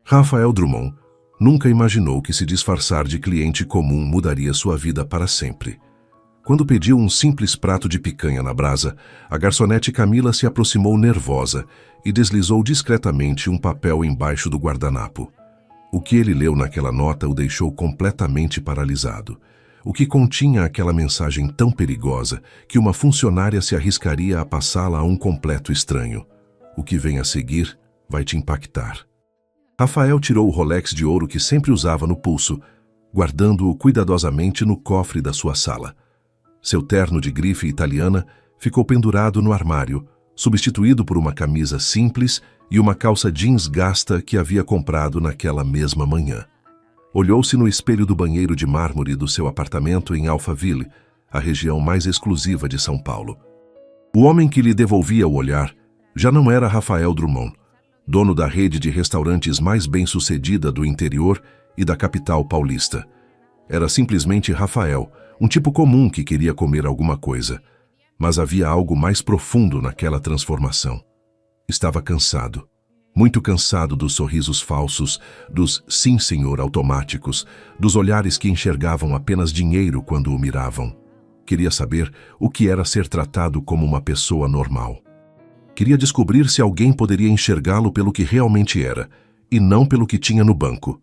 Rafael Drummond nunca imaginou que se disfarçar de cliente comum mudaria sua vida para sempre. Quando pediu um simples prato de picanha na brasa, a garçonete Camila se aproximou nervosa e deslizou discretamente um papel embaixo do guardanapo. O que ele leu naquela nota o deixou completamente paralisado. O que continha aquela mensagem tão perigosa que uma funcionária se arriscaria a passá-la a um completo estranho? O que vem a seguir vai te impactar. Rafael tirou o Rolex de ouro que sempre usava no pulso, guardando-o cuidadosamente no cofre da sua sala. Seu terno de grife italiana ficou pendurado no armário, substituído por uma camisa simples e uma calça jeans gasta que havia comprado naquela mesma manhã. Olhou-se no espelho do banheiro de mármore do seu apartamento em Alphaville, a região mais exclusiva de São Paulo. O homem que lhe devolvia o olhar já não era Rafael Drummond, dono da rede de restaurantes mais bem-sucedida do interior e da capital paulista. Era simplesmente Rafael, um tipo comum que queria comer alguma coisa. Mas havia algo mais profundo naquela transformação. Estava cansado. Muito cansado dos sorrisos falsos, dos sim senhor automáticos, dos olhares que enxergavam apenas dinheiro quando o miravam. Queria saber o que era ser tratado como uma pessoa normal. Queria descobrir se alguém poderia enxergá-lo pelo que realmente era, e não pelo que tinha no banco.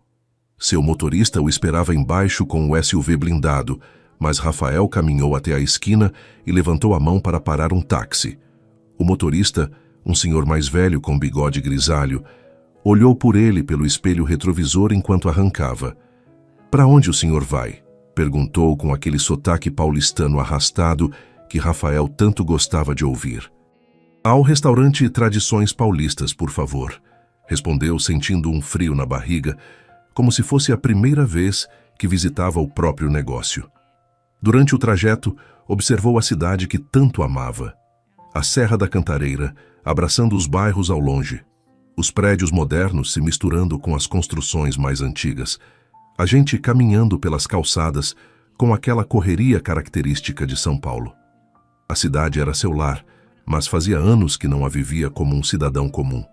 Seu motorista o esperava embaixo com o SUV blindado, mas Rafael caminhou até a esquina e levantou a mão para parar um táxi. O motorista, um senhor mais velho com bigode grisalho, olhou por ele pelo espelho retrovisor enquanto arrancava. "Para onde o senhor vai?" perguntou com aquele sotaque paulistano arrastado que Rafael tanto gostava de ouvir. "Ao restaurante Tradições Paulistas, por favor", respondeu sentindo um frio na barriga, como se fosse a primeira vez que visitava o próprio negócio. Durante o trajeto, observou a cidade que tanto amava. A Serra da Cantareira, abraçando os bairros ao longe. Os prédios modernos se misturando com as construções mais antigas. A gente caminhando pelas calçadas com aquela correria característica de São Paulo. A cidade era seu lar, mas fazia anos que não a vivia como um cidadão comum.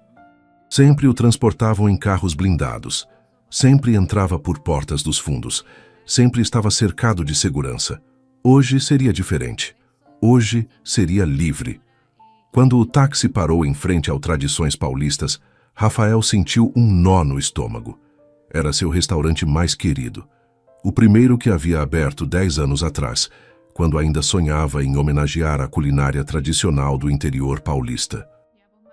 Sempre o transportavam em carros blindados. Sempre entrava por portas dos fundos. Sempre estava cercado de segurança. Hoje seria diferente. Hoje seria livre. Quando o táxi parou em frente ao Tradições Paulistas, Rafael sentiu um nó no estômago. Era seu restaurante mais querido. O primeiro que havia aberto 10 anos atrás, quando ainda sonhava em homenagear a culinária tradicional do interior paulista.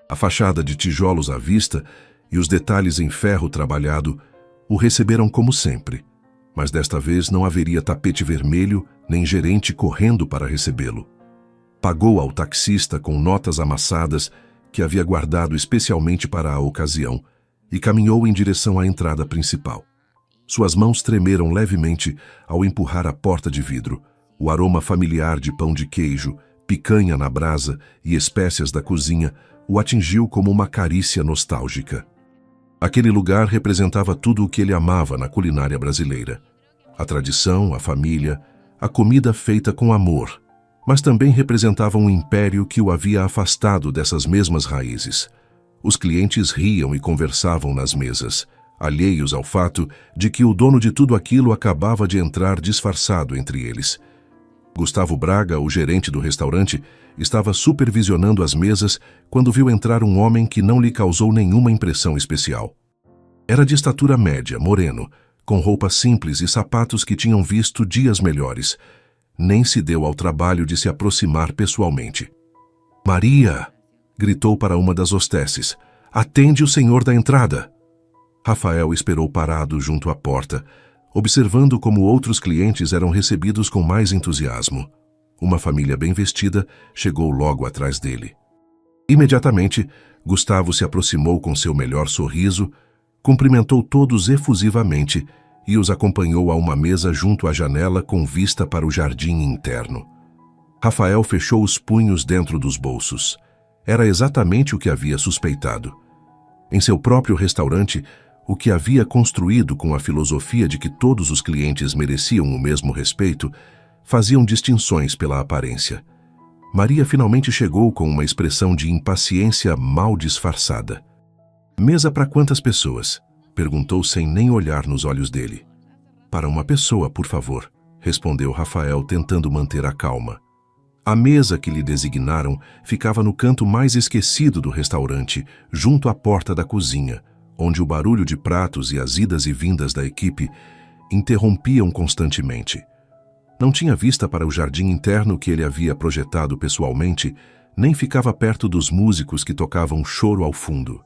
A fachada de tijolos à vista e os detalhes em ferro trabalhado o receberam como sempre, mas desta vez não haveria tapete vermelho nem gerente correndo para recebê-lo. Pagou ao taxista com notas amassadas que havia guardado especialmente para a ocasião e caminhou em direção à entrada principal. Suas mãos tremeram levemente ao empurrar a porta de vidro. O aroma familiar de pão de queijo, picanha na brasa e espécias da cozinha o atingiu como uma carícia nostálgica. Aquele lugar representava tudo o que ele amava na culinária brasileira. A tradição, a família, a comida feita com amor, mas também representava um império que o havia afastado dessas mesmas raízes. Os clientes riam e conversavam nas mesas, alheios ao fato de que o dono de tudo aquilo acabava de entrar disfarçado entre eles. Gustavo Braga, o gerente do restaurante, estava supervisionando as mesas quando viu entrar um homem que não lhe causou nenhuma impressão especial. Era de estatura média, moreno, com roupa simples e sapatos que tinham visto dias melhores. Nem se deu ao trabalho de se aproximar pessoalmente. "Maria!" gritou para uma das hostesses. "Atende o senhor da entrada!" Rafael esperou parado junto à porta, observando como outros clientes eram recebidos com mais entusiasmo. Uma família bem vestida chegou logo atrás dele. Imediatamente, Gustavo se aproximou com seu melhor sorriso, cumprimentou todos efusivamente e os acompanhou a uma mesa junto à janela com vista para o jardim interno. Rafael fechou os punhos dentro dos bolsos. Era exatamente o que havia suspeitado. Em seu próprio restaurante, o que havia construído com a filosofia de que todos os clientes mereciam o mesmo respeito, faziam distinções pela aparência. Maria finalmente chegou com uma expressão de impaciência mal disfarçada. "Mesa para quantas pessoas?" Perguntou sem nem olhar nos olhos dele. Para uma pessoa, por favor, respondeu Rafael, tentando manter a calma. A mesa que lhe designaram ficava no canto mais esquecido do restaurante, junto à porta da cozinha, onde o barulho de pratos e as idas e vindas da equipe interrompiam constantemente. Não tinha vista para o jardim interno que ele havia projetado pessoalmente, nem ficava perto dos músicos que tocavam choro ao fundo.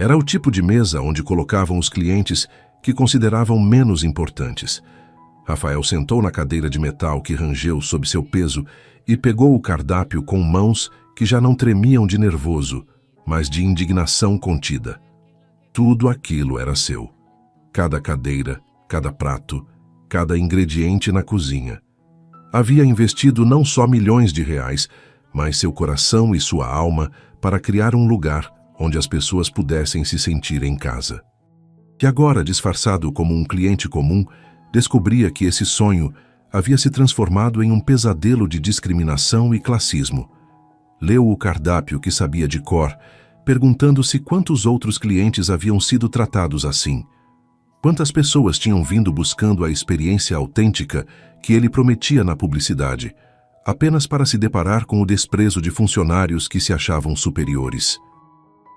Era o tipo de mesa onde colocavam os clientes que consideravam menos importantes. Rafael sentou na cadeira de metal que rangeu sob seu peso e pegou o cardápio com mãos que já não tremiam de nervoso, mas de indignação contida. Tudo aquilo era seu. Cada cadeira, cada prato, cada ingrediente na cozinha. Havia investido não só milhões de reais, mas seu coração e sua alma para criar um lugar onde as pessoas pudessem se sentir em casa. E agora, disfarçado como um cliente comum, descobria que esse sonho havia se transformado em um pesadelo de discriminação e classismo. Leu o cardápio que sabia de cor, perguntando-se quantos outros clientes haviam sido tratados assim. Quantas pessoas tinham vindo buscando a experiência autêntica que ele prometia na publicidade, apenas para se deparar com o desprezo de funcionários que se achavam superiores.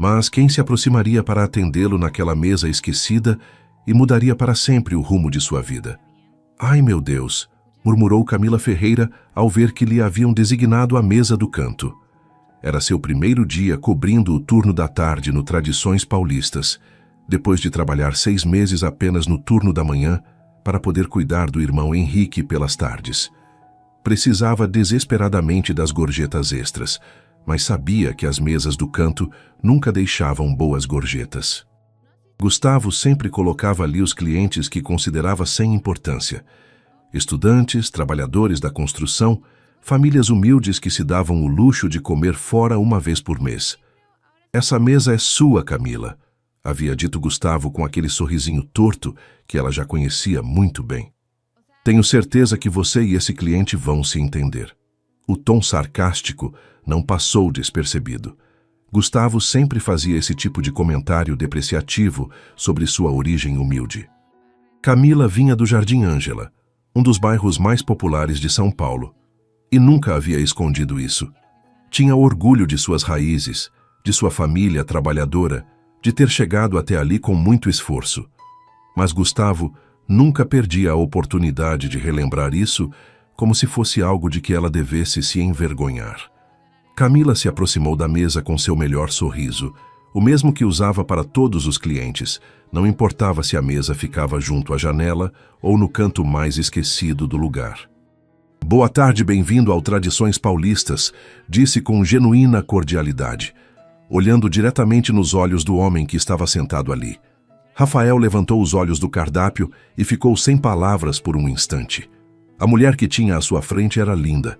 Mas quem se aproximaria para atendê-lo naquela mesa esquecida e mudaria para sempre o rumo de sua vida? Ai, meu Deus! Murmurou Camila Ferreira ao ver que lhe haviam designado a mesa do canto. Era seu primeiro dia cobrindo o turno da tarde no Tradições Paulistas, depois de trabalhar 6 meses apenas no turno da manhã para poder cuidar do irmão Henrique pelas tardes. Precisava desesperadamente das gorjetas extras, mas sabia que as mesas do canto nunca deixavam boas gorjetas. Gustavo sempre colocava ali os clientes que considerava sem importância. Estudantes, trabalhadores da construção, famílias humildes que se davam o luxo de comer fora uma vez por mês. Essa mesa é sua, Camila, havia dito Gustavo com aquele sorrisinho torto que ela já conhecia muito bem. Tenho certeza que você e esse cliente vão se entender. O tom sarcástico não passou despercebido. Gustavo sempre fazia esse tipo de comentário depreciativo sobre sua origem humilde. Camila vinha do Jardim Ângela, um dos bairros mais populares de São Paulo, e nunca havia escondido isso. Tinha orgulho de suas raízes, de sua família trabalhadora, de ter chegado até ali com muito esforço. Mas Gustavo nunca perdia a oportunidade de relembrar isso como se fosse algo de que ela devesse se envergonhar. Camila se aproximou da mesa com seu melhor sorriso, o mesmo que usava para todos os clientes, não importava se a mesa ficava junto à janela ou no canto mais esquecido do lugar. Boa tarde, bem-vindo ao Tradições Paulistas, disse com genuína cordialidade, olhando diretamente nos olhos do homem que estava sentado ali. Rafael levantou os olhos do cardápio e ficou sem palavras por um instante. A mulher que tinha à sua frente era linda,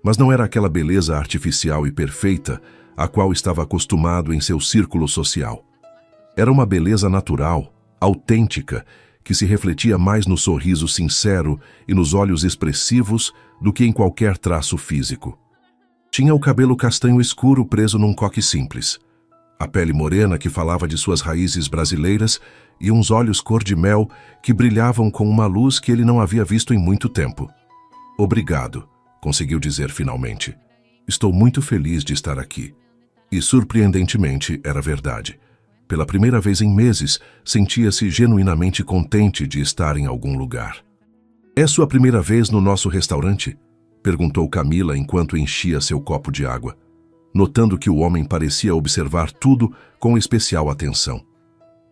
mas não era aquela beleza artificial e perfeita a qual estava acostumado em seu círculo social. Era uma beleza natural, autêntica, que se refletia mais no sorriso sincero e nos olhos expressivos do que em qualquer traço físico. Tinha o cabelo castanho escuro preso num coque simples, a pele morena que falava de suas raízes brasileiras e uns olhos cor-de-mel que brilhavam com uma luz que ele não havia visto em muito tempo. Obrigado, conseguiu dizer finalmente. Estou muito feliz de estar aqui. E, surpreendentemente, era verdade. Pela primeira vez em meses, sentia-se genuinamente contente de estar em algum lugar. É sua primeira vez no nosso restaurante? Perguntou Camila enquanto enchia seu copo de água, notando que o homem parecia observar tudo com especial atenção.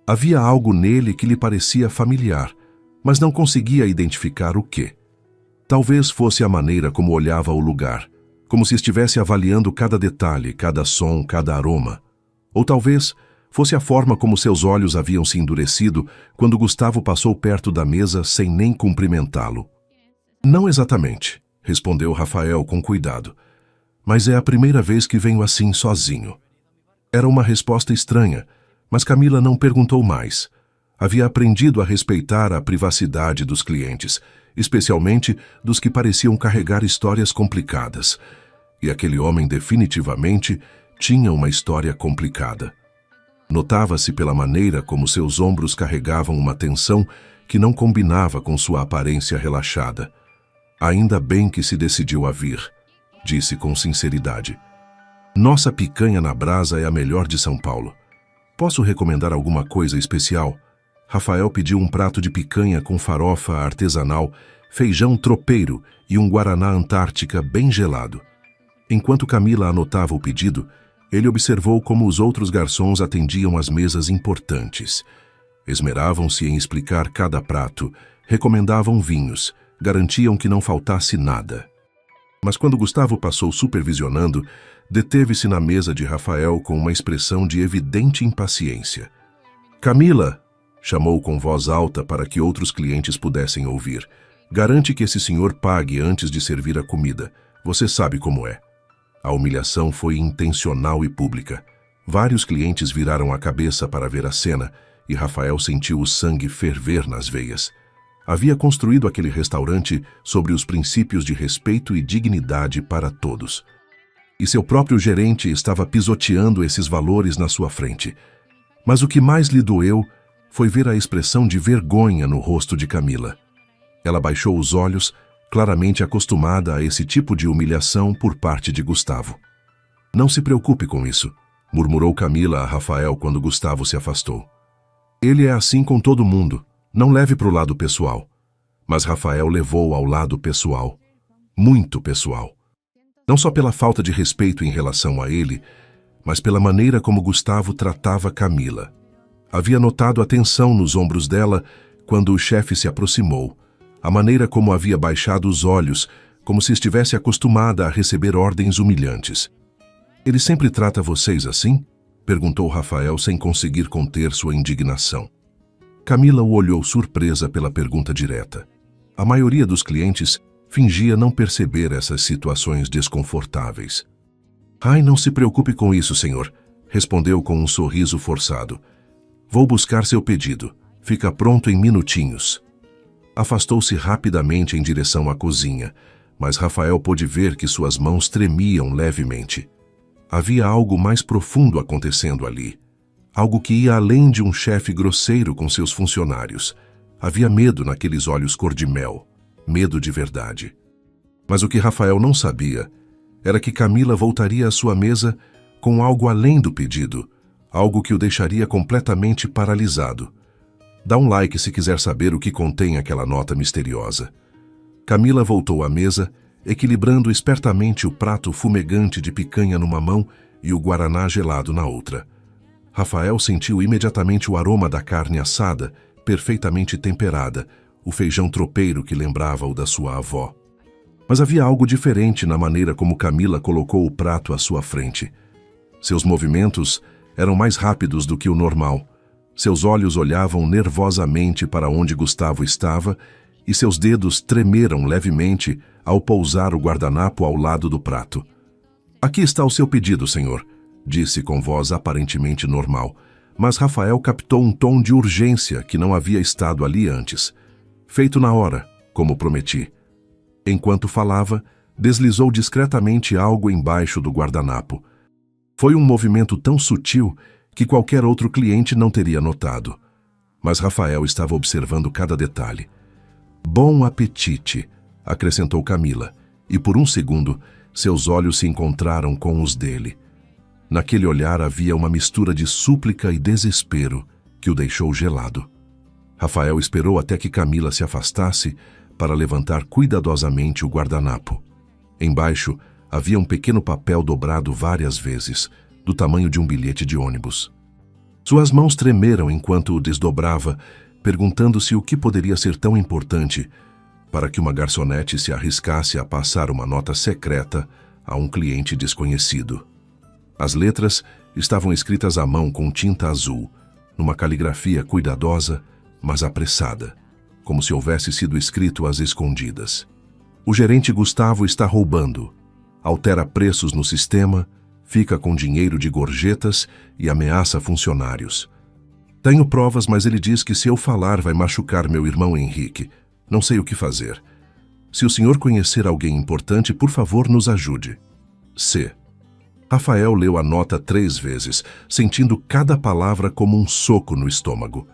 Havia algo nele que lhe parecia familiar, mas não conseguia identificar o quê. Talvez fosse a maneira como olhava o lugar, como se estivesse avaliando cada detalhe, cada som, cada aroma. Ou talvez fosse a forma como seus olhos haviam se endurecido quando Gustavo passou perto da mesa sem nem cumprimentá-lo. Não exatamente, respondeu Rafael com cuidado, mas é a primeira vez que venho assim sozinho. Era uma resposta estranha, mas Camila não perguntou mais. Havia aprendido a respeitar a privacidade dos clientes, especialmente dos que pareciam carregar histórias complicadas. E aquele homem definitivamente tinha uma história complicada. Notava-se pela maneira como seus ombros carregavam uma tensão que não combinava com sua aparência relaxada. Ainda bem que se decidiu a vir, disse com sinceridade. Nossa picanha na brasa é a melhor de São Paulo. Posso recomendar alguma coisa especial? Rafael pediu um prato de picanha com farofa artesanal, feijão tropeiro e um guaraná antártica bem gelado. Enquanto Camila anotava o pedido, ele observou como os outros garçons atendiam às mesas importantes. Esmeravam-se em explicar cada prato, recomendavam vinhos, garantiam que não faltasse nada. Mas quando Gustavo passou supervisionando, deteve-se na mesa de Rafael com uma expressão de evidente impaciência. Camila, chamou com voz alta para que outros clientes pudessem ouvir. Garante que esse senhor pague antes de servir a comida. Você sabe como é. A humilhação foi intencional e pública. Vários clientes viraram a cabeça para ver a cena e Rafael sentiu o sangue ferver nas veias. Havia construído aquele restaurante sobre os princípios de respeito e dignidade para todos. E seu próprio gerente estava pisoteando esses valores na sua frente. Mas o que mais lhe doeu foi ver a expressão de vergonha no rosto de Camila. Ela baixou os olhos, claramente acostumada a esse tipo de humilhação por parte de Gustavo. Não se preocupe com isso, murmurou Camila a Rafael quando Gustavo se afastou. Ele é assim com todo mundo, não leve para o lado pessoal. Mas Rafael levou ao lado pessoal, muito pessoal. Não só pela falta de respeito em relação a ele, mas pela maneira como Gustavo tratava Camila. Havia notado a tensão nos ombros dela quando o chefe se aproximou, a maneira como havia baixado os olhos, como se estivesse acostumada a receber ordens humilhantes. Ele sempre trata vocês assim? Perguntou Rafael sem conseguir conter sua indignação. Camila o olhou surpresa pela pergunta direta. A maioria dos clientes fingia não perceber essas situações desconfortáveis. Ai, não se preocupe com isso, senhor, respondeu com um sorriso forçado. Vou buscar seu pedido. Fica pronto em minutinhos. Afastou-se rapidamente em direção à cozinha, mas Rafael pôde ver que suas mãos tremiam levemente. Havia algo mais profundo acontecendo ali. Algo que ia além de um chefe grosseiro com seus funcionários. Havia medo naqueles olhos cor-de-mel. Medo de verdade. Mas o que Rafael não sabia era que Camila voltaria à sua mesa com algo além do pedido, algo que o deixaria completamente paralisado. Dá um like se quiser saber o que contém aquela nota misteriosa. Camila voltou à mesa, equilibrando espertamente o prato fumegante de picanha numa mão e o guaraná gelado na outra. Rafael sentiu imediatamente o aroma da carne assada, perfeitamente temperada, o feijão tropeiro que lembrava o da sua avó. Mas havia algo diferente na maneira como Camila colocou o prato à sua frente. Seus movimentos eram mais rápidos do que o normal. Seus olhos olhavam nervosamente para onde Gustavo estava e seus dedos tremeram levemente ao pousar o guardanapo ao lado do prato. Aqui está o seu pedido, senhor, disse com voz aparentemente normal, mas Rafael captou um tom de urgência que não havia estado ali antes. Feito na hora, como prometi. Enquanto falava, deslizou discretamente algo embaixo do guardanapo. Foi um movimento tão sutil que qualquer outro cliente não teria notado. Mas Rafael estava observando cada detalhe. Bom apetite, acrescentou Camila, e por um segundo seus olhos se encontraram com os dele. Naquele olhar havia uma mistura de súplica e desespero que o deixou gelado. Rafael esperou até que Camila se afastasse para levantar cuidadosamente o guardanapo. Embaixo havia um pequeno papel dobrado várias vezes, do tamanho de um bilhete de ônibus. Suas mãos tremeram enquanto o desdobrava, perguntando-se o que poderia ser tão importante para que uma garçonete se arriscasse a passar uma nota secreta a um cliente desconhecido. As letras estavam escritas à mão com tinta azul, numa caligrafia cuidadosa, mas apressada, como se houvesse sido escrito às escondidas. O gerente Gustavo está roubando, altera preços no sistema, fica com dinheiro de gorjetas e ameaça funcionários. Tenho provas, mas ele diz que se eu falar vai machucar meu irmão Henrique. Não sei o que fazer. Se o senhor conhecer alguém importante, por favor, nos ajude. C. Rafael leu a nota 3 vezes, sentindo cada palavra como um soco no estômago.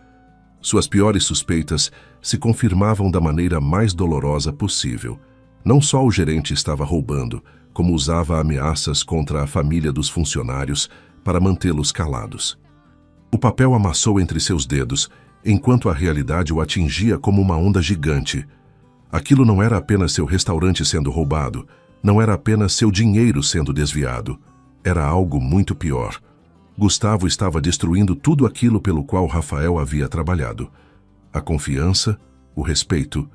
Suas piores suspeitas se confirmavam da maneira mais dolorosa possível. Não só o gerente estava roubando, como usava ameaças contra a família dos funcionários para mantê-los calados. O papel amassou entre seus dedos, enquanto a realidade o atingia como uma onda gigante. Aquilo não era apenas seu restaurante sendo roubado, não era apenas seu dinheiro sendo desviado. Era algo muito pior. Gustavo estava destruindo tudo aquilo pelo qual Rafael havia trabalhado. A confiança, o respeito,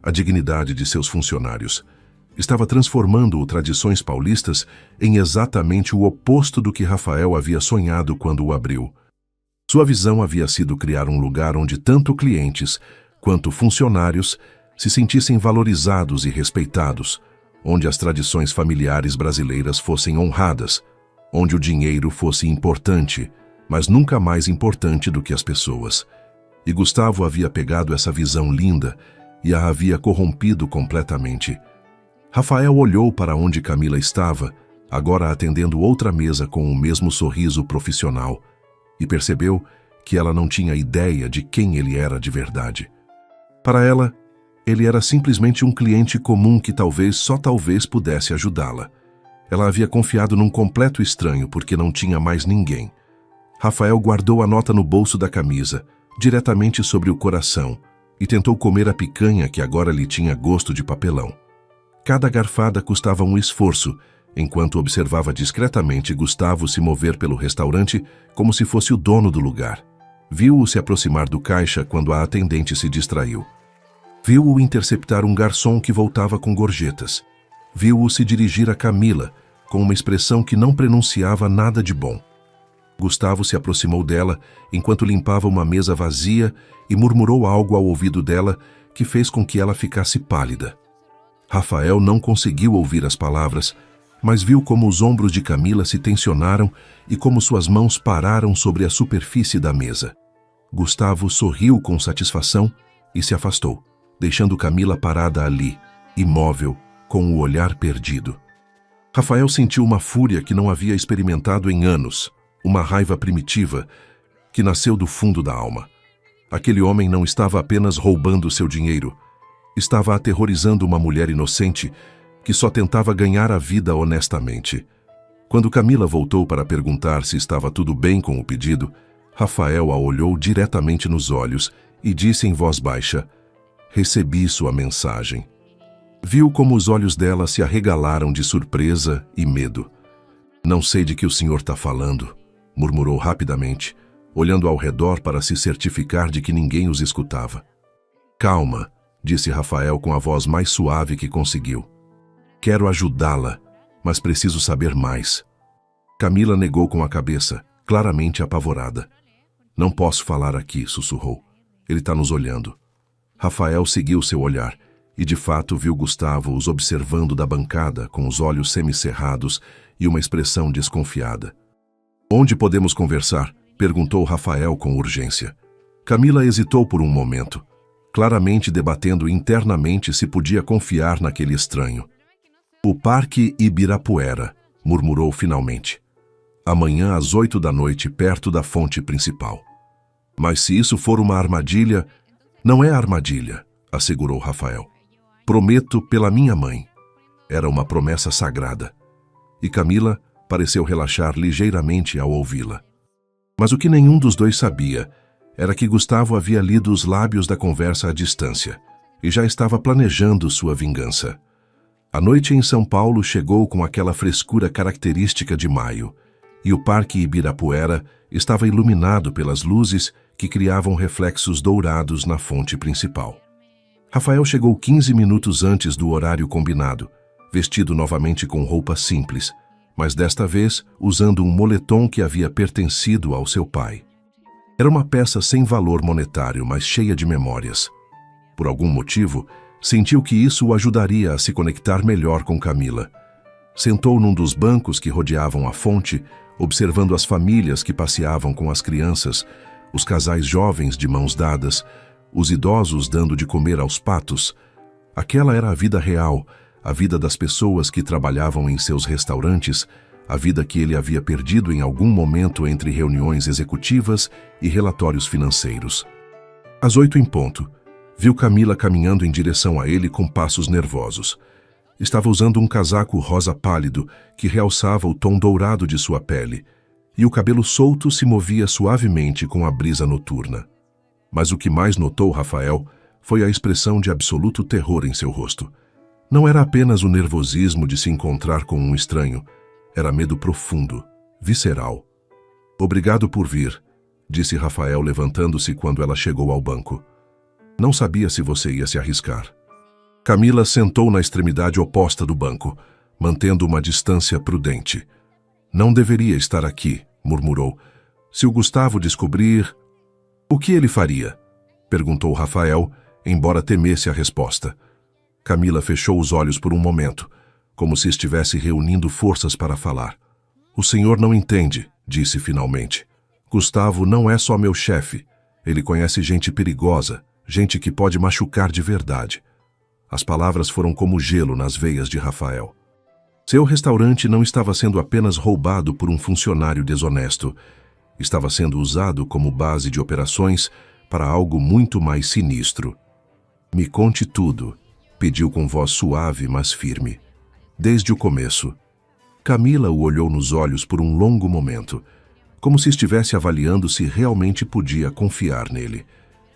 a dignidade de seus funcionários. Estava transformando o Tradições Paulistas em exatamente o oposto do que Rafael havia sonhado quando o abriu. Sua visão havia sido criar um lugar onde tanto clientes quanto funcionários se sentissem valorizados e respeitados, onde as tradições familiares brasileiras fossem honradas, onde o dinheiro fosse importante, mas nunca mais importante do que as pessoas. E Gustavo havia pegado essa visão linda e a havia corrompido completamente. Rafael olhou para onde Camila estava, agora atendendo outra mesa com o mesmo sorriso profissional, e percebeu que ela não tinha ideia de quem ele era de verdade. Para ela, ele era simplesmente um cliente comum que só talvez pudesse ajudá-la. Ela havia confiado num completo estranho porque não tinha mais ninguém. Rafael guardou a nota no bolso da camisa, diretamente sobre o coração, e tentou comer a picanha que agora lhe tinha gosto de papelão. Cada garfada custava um esforço, enquanto observava discretamente Gustavo se mover pelo restaurante como se fosse o dono do lugar. Viu-o se aproximar do caixa quando a atendente se distraiu. Viu-o interceptar um garçom que voltava com gorjetas. Viu-o se dirigir a Camila, com uma expressão que não pronunciava nada de bom. Gustavo se aproximou dela enquanto limpava uma mesa vazia e murmurou algo ao ouvido dela que fez com que ela ficasse pálida. Rafael não conseguiu ouvir as palavras, mas viu como os ombros de Camila se tensionaram e como suas mãos pararam sobre a superfície da mesa. Gustavo sorriu com satisfação e se afastou, deixando Camila parada ali, imóvel, com o olhar perdido. Rafael sentiu uma fúria que não havia experimentado em anos, uma raiva primitiva que nasceu do fundo da alma. Aquele homem não estava apenas roubando seu dinheiro, estava aterrorizando uma mulher inocente que só tentava ganhar a vida honestamente. Quando Camila voltou para perguntar se estava tudo bem com o pedido, Rafael a olhou diretamente nos olhos e disse em voz baixa: "Recebi sua mensagem." Viu como os olhos dela se arregalaram de surpresa e medo. "Não sei de que o senhor está falando", murmurou rapidamente, olhando ao redor para se certificar de que ninguém os escutava. "Calma", disse Rafael com a voz mais suave que conseguiu. "Quero ajudá-la, mas preciso saber mais." Camila negou com a cabeça, claramente apavorada. "Não posso falar aqui", sussurrou. "Ele está nos olhando." Rafael seguiu seu olhar e de fato viu Gustavo os observando da bancada com os olhos semicerrados e uma expressão desconfiada. "Onde podemos conversar?", perguntou Rafael com urgência. Camila hesitou por um momento, claramente debatendo internamente se podia confiar naquele estranho. "O Parque Ibirapuera", murmurou finalmente. "Amanhã às 8 da noite, perto da fonte principal." "Mas se isso for uma armadilha..." "Não é armadilha", assegurou Rafael. "Prometo pela minha mãe." Era uma promessa sagrada. E Camila pareceu relaxar ligeiramente ao ouvi-la. Mas o que nenhum dos dois sabia era que Gustavo havia lido os lábios da conversa à distância e já estava planejando sua vingança. A noite em São Paulo chegou com aquela frescura característica de maio, e o Parque Ibirapuera estava iluminado pelas luzes que criavam reflexos dourados na fonte principal. Rafael chegou 15 minutos antes do horário combinado, vestido novamente com roupa simples, mas desta vez usando um moletom que havia pertencido ao seu pai. Era uma peça sem valor monetário, mas cheia de memórias. Por algum motivo, sentiu que isso o ajudaria a se conectar melhor com Camila. Sentou num dos bancos que rodeavam a fonte, observando as famílias que passeavam com as crianças, os casais jovens de mãos dadas, os idosos dando de comer aos patos. Aquela era a vida real, a vida das pessoas que trabalhavam em seus restaurantes, a vida que ele havia perdido em algum momento entre reuniões executivas e relatórios financeiros. Às 8 em ponto, viu Camila caminhando em direção a ele com passos nervosos. Estava usando um casaco rosa pálido que realçava o tom dourado de sua pele, e o cabelo solto se movia suavemente com a brisa noturna. Mas o que mais notou Rafael foi a expressão de absoluto terror em seu rosto. Não era apenas o nervosismo de se encontrar com um estranho, era medo profundo, visceral. "Obrigado por vir", disse Rafael levantando-se quando ela chegou ao banco. "Não sabia se você ia se arriscar." Camila sentou na extremidade oposta do banco, mantendo uma distância prudente. "Não deveria estar aqui", murmurou. "Se o Gustavo descobrir..." "O que ele faria?", perguntou Rafael, embora temesse a resposta. Camila fechou os olhos por um momento, como se estivesse reunindo forças para falar. "O senhor não entende", disse finalmente. "Gustavo não é só meu chefe. Ele conhece gente perigosa, gente que pode machucar de verdade." As palavras foram como gelo nas veias de Rafael. Seu restaurante não estava sendo apenas roubado por um funcionário desonesto. Estava sendo usado como base de operações para algo muito mais sinistro. "Me conte tudo", pediu com voz suave, mas firme. Desde o começo. Camila o olhou nos olhos por um longo momento, como se estivesse avaliando se realmente podia confiar nele.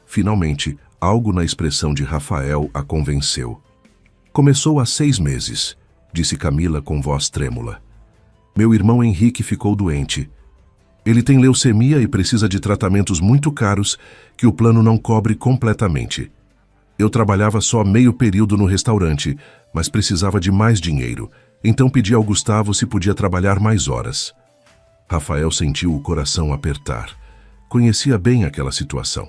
Finalmente, algo na expressão de Rafael a convenceu. "Começou há 6 meses", disse Camila com voz trêmula. "Meu irmão Henrique ficou doente. Ele tem leucemia e precisa de tratamentos muito caros que o plano não cobre completamente. Eu trabalhava só meio período no restaurante, mas precisava de mais dinheiro, então pedi ao Gustavo se podia trabalhar mais horas." Rafael sentiu o coração apertar. Conhecia bem aquela situação.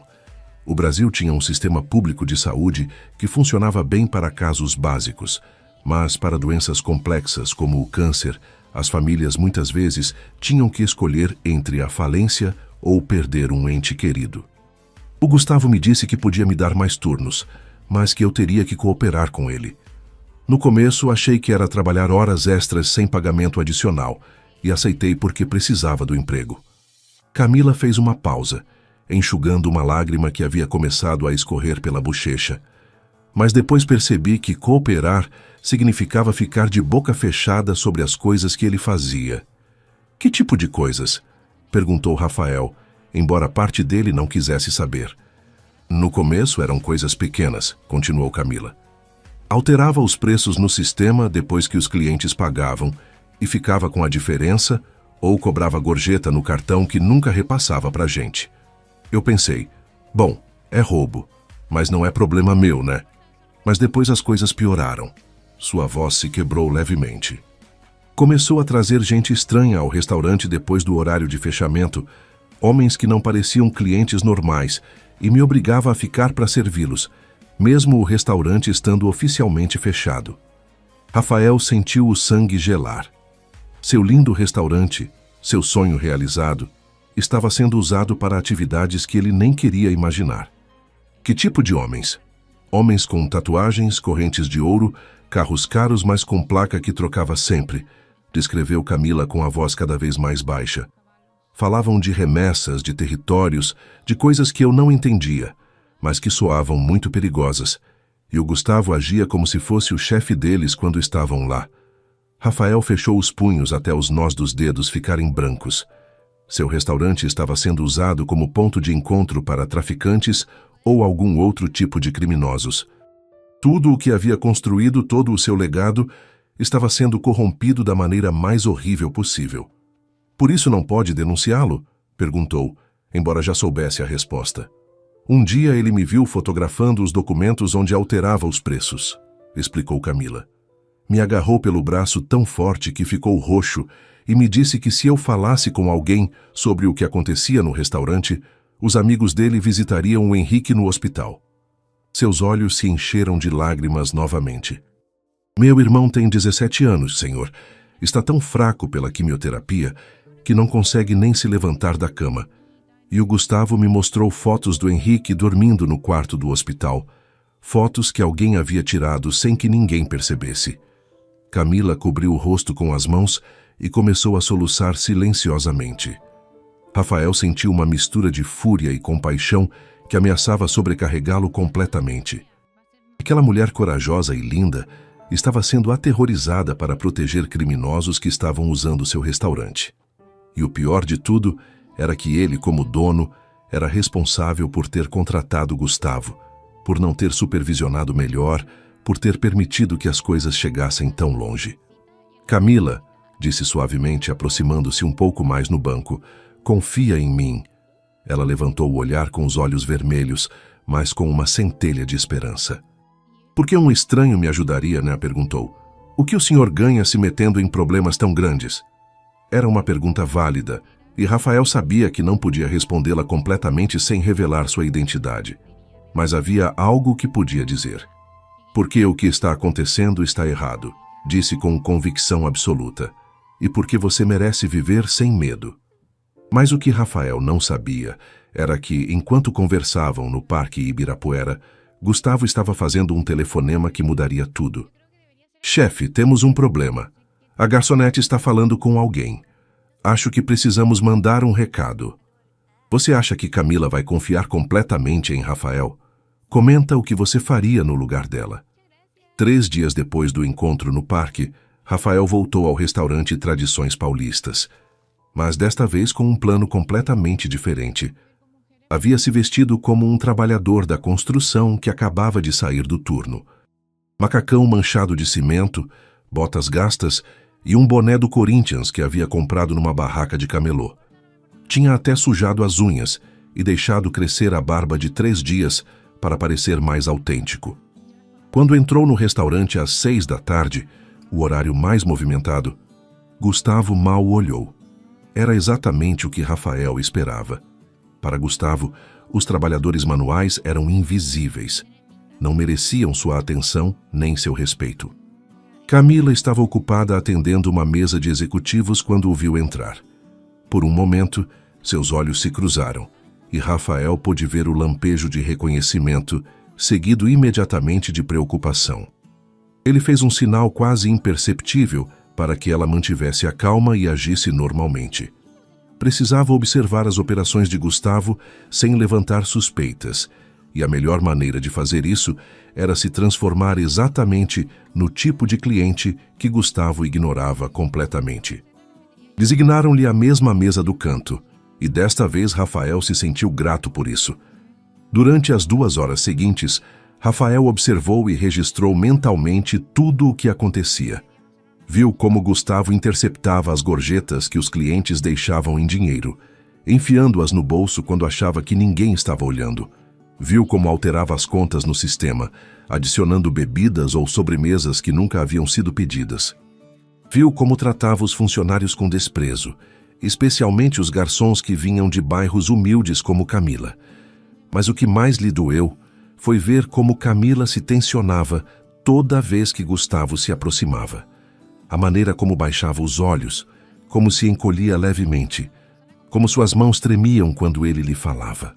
O Brasil tinha um sistema público de saúde que funcionava bem para casos básicos, mas para doenças complexas como o câncer, as famílias muitas vezes tinham que escolher entre a falência ou perder um ente querido. "O Gustavo me disse que podia me dar mais turnos, mas que eu teria que cooperar com ele. No começo, achei que era trabalhar horas extras sem pagamento adicional, e aceitei porque precisava do emprego." Camila fez uma pausa, enxugando uma lágrima que havia começado a escorrer pela bochecha. Mas depois percebi que cooperar significava ficar de boca fechada sobre as coisas que ele fazia. "Que tipo de coisas?", perguntou Rafael, embora parte dele não quisesse saber. "No começo eram coisas pequenas", continuou Camila. "Alterava os preços no sistema depois que os clientes pagavam e ficava com a diferença ou cobrava gorjeta no cartão que nunca repassava pra gente. Eu pensei, bom, é roubo, mas não é problema meu, né? Mas depois as coisas pioraram." Sua voz se quebrou levemente. "Começou a trazer gente estranha ao restaurante depois do horário de fechamento, homens que não pareciam clientes normais, e me obrigava a ficar para servi-los, mesmo o restaurante estando oficialmente fechado." Rafael sentiu o sangue gelar. Seu lindo restaurante, seu sonho realizado, estava sendo usado para atividades que ele nem queria imaginar. Que tipo de homens? Homens com tatuagens, correntes de ouro, carros caros, mas com placa que trocava sempre, descreveu Camila com a voz cada vez mais baixa. Falavam de remessas, de territórios, de coisas que eu não entendia, mas que soavam muito perigosas, e o Gustavo agia como se fosse o chefe deles quando estavam lá. Rafael fechou os punhos até os nós dos dedos ficarem brancos. Seu restaurante estava sendo usado como ponto de encontro para traficantes ou algum outro tipo de criminosos. Tudo o que havia construído, todo o seu legado, estava sendo corrompido da maneira mais horrível possível. "Por isso não pode denunciá-lo?", perguntou, embora já soubesse a resposta. "Um dia ele me viu fotografando os documentos onde alterava os preços", explicou Camila. "Me agarrou pelo braço tão forte que ficou roxo e me disse que se eu falasse com alguém sobre o que acontecia no restaurante, os amigos dele visitariam o Henrique no hospital." Seus olhos se encheram de lágrimas novamente. "Meu irmão tem 17 anos, senhor. Está tão fraco pela quimioterapia que não consegue nem se levantar da cama. E o Gustavo me mostrou fotos do Henrique dormindo no quarto do hospital. Fotos que alguém havia tirado sem que ninguém percebesse." Camila cobriu o rosto com as mãos e começou a soluçar silenciosamente. Rafael sentiu uma mistura de fúria e compaixão que ameaçava sobrecarregá-lo completamente. Aquela mulher corajosa e linda estava sendo aterrorizada para proteger criminosos que estavam usando seu restaurante. E o pior de tudo era que ele, como dono, era responsável por ter contratado Gustavo, por não ter supervisionado melhor, por ter permitido que as coisas chegassem tão longe. Camila, disse suavemente, aproximando-se um pouco mais no banco, confia em mim. Ela levantou o olhar com os olhos vermelhos, mas com uma centelha de esperança. Por que um estranho me ajudaria, né? Perguntou. O que o senhor ganha se metendo em problemas tão grandes? Era uma pergunta válida, e Rafael sabia que não podia respondê-la completamente sem revelar sua identidade. Mas havia algo que podia dizer. Porque o que está acontecendo está errado, disse com convicção absoluta. E porque você merece viver sem medo. Mas o que Rafael não sabia era que, enquanto conversavam no Parque Ibirapuera, Gustavo estava fazendo um telefonema que mudaria tudo. Chefe, temos um problema. A garçonete está falando com alguém. Acho que precisamos mandar um recado. Você acha que Camila vai confiar completamente em Rafael? Comenta o que você faria no lugar dela. 3 dias depois do encontro no parque, Rafael voltou ao restaurante Tradições Paulistas, mas desta vez com um plano completamente diferente. Havia se vestido como um trabalhador da construção que acabava de sair do turno. Macacão manchado de cimento, botas gastas e um boné do Corinthians que havia comprado numa barraca de camelô. Tinha até sujado as unhas e deixado crescer a barba de 3 dias para parecer mais autêntico. Quando entrou no restaurante às 6 da tarde, o horário mais movimentado, Gustavo mal o olhou. Era exatamente o que Rafael esperava. Para Gustavo, os trabalhadores manuais eram invisíveis. Não mereciam sua atenção nem seu respeito. Camila estava ocupada atendendo uma mesa de executivos quando o viu entrar. Por um momento, seus olhos se cruzaram e Rafael pôde ver o lampejo de reconhecimento, seguido imediatamente de preocupação. Ele fez um sinal quase imperceptível para que ela mantivesse a calma e agisse normalmente. Precisava observar as operações de Gustavo sem levantar suspeitas, e a melhor maneira de fazer isso era se transformar exatamente no tipo de cliente que Gustavo ignorava completamente. Designaram-lhe a mesma mesa do canto, e desta vez Rafael se sentiu grato por isso. Durante as 2 horas seguintes, Rafael observou e registrou mentalmente tudo o que acontecia. Viu como Gustavo interceptava as gorjetas que os clientes deixavam em dinheiro, enfiando-as no bolso quando achava que ninguém estava olhando. Viu como alterava as contas no sistema, adicionando bebidas ou sobremesas que nunca haviam sido pedidas. Viu como tratava os funcionários com desprezo, especialmente os garçons que vinham de bairros humildes como Camila. Mas o que mais lhe doeu foi ver como Camila se tensionava toda vez que Gustavo se aproximava. A maneira como baixava os olhos, como se encolhia levemente, como suas mãos tremiam quando ele lhe falava.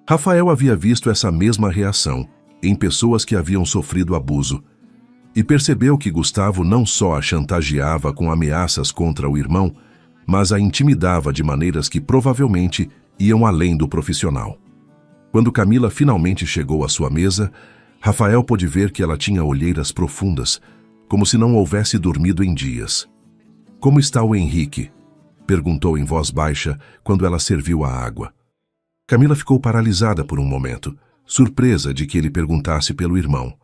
Rafael havia visto essa mesma reação em pessoas que haviam sofrido abuso e percebeu que Gustavo não só a chantageava com ameaças contra o irmão, mas a intimidava de maneiras que provavelmente iam além do profissional. Quando Camila finalmente chegou à sua mesa, Rafael pôde ver que ela tinha olheiras profundas, como se não houvesse dormido em dias. Como está o Henrique? Perguntou em voz baixa quando ela serviu a água. Camila ficou paralisada por um momento, surpresa de que ele perguntasse pelo irmão.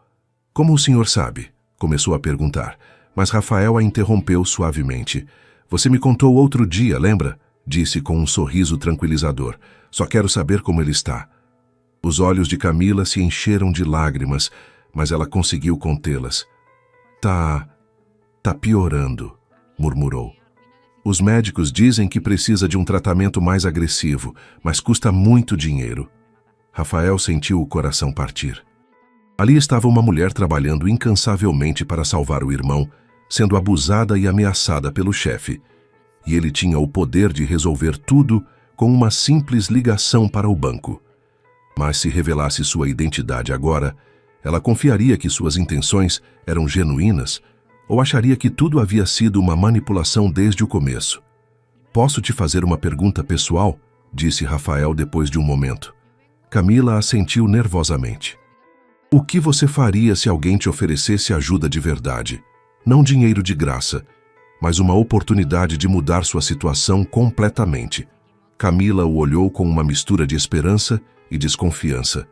Como o senhor sabe? Começou a perguntar, mas Rafael a interrompeu suavemente. Você me contou outro dia, lembra? Disse com um sorriso tranquilizador. Só quero saber como ele está. Os olhos de Camila se encheram de lágrimas, mas ela conseguiu contê-las. Tá piorando, murmurou. Os médicos dizem que precisa de um tratamento mais agressivo, mas custa muito dinheiro. Rafael sentiu o coração partir. Ali estava uma mulher trabalhando incansavelmente para salvar o irmão, sendo abusada e ameaçada pelo chefe. E ele tinha o poder de resolver tudo com uma simples ligação para o banco. Mas se revelasse sua identidade agora, ela confiaria que suas intenções eram genuínas Ou acharia que tudo havia sido uma manipulação desde o começo? Posso te fazer uma pergunta pessoal? Disse Rafael depois de um momento. Camila assentiu nervosamente. O que você faria se alguém te oferecesse ajuda de verdade? Não dinheiro de graça, mas uma oportunidade de mudar sua situação completamente. Camila o olhou com uma mistura de esperança e desconfiança.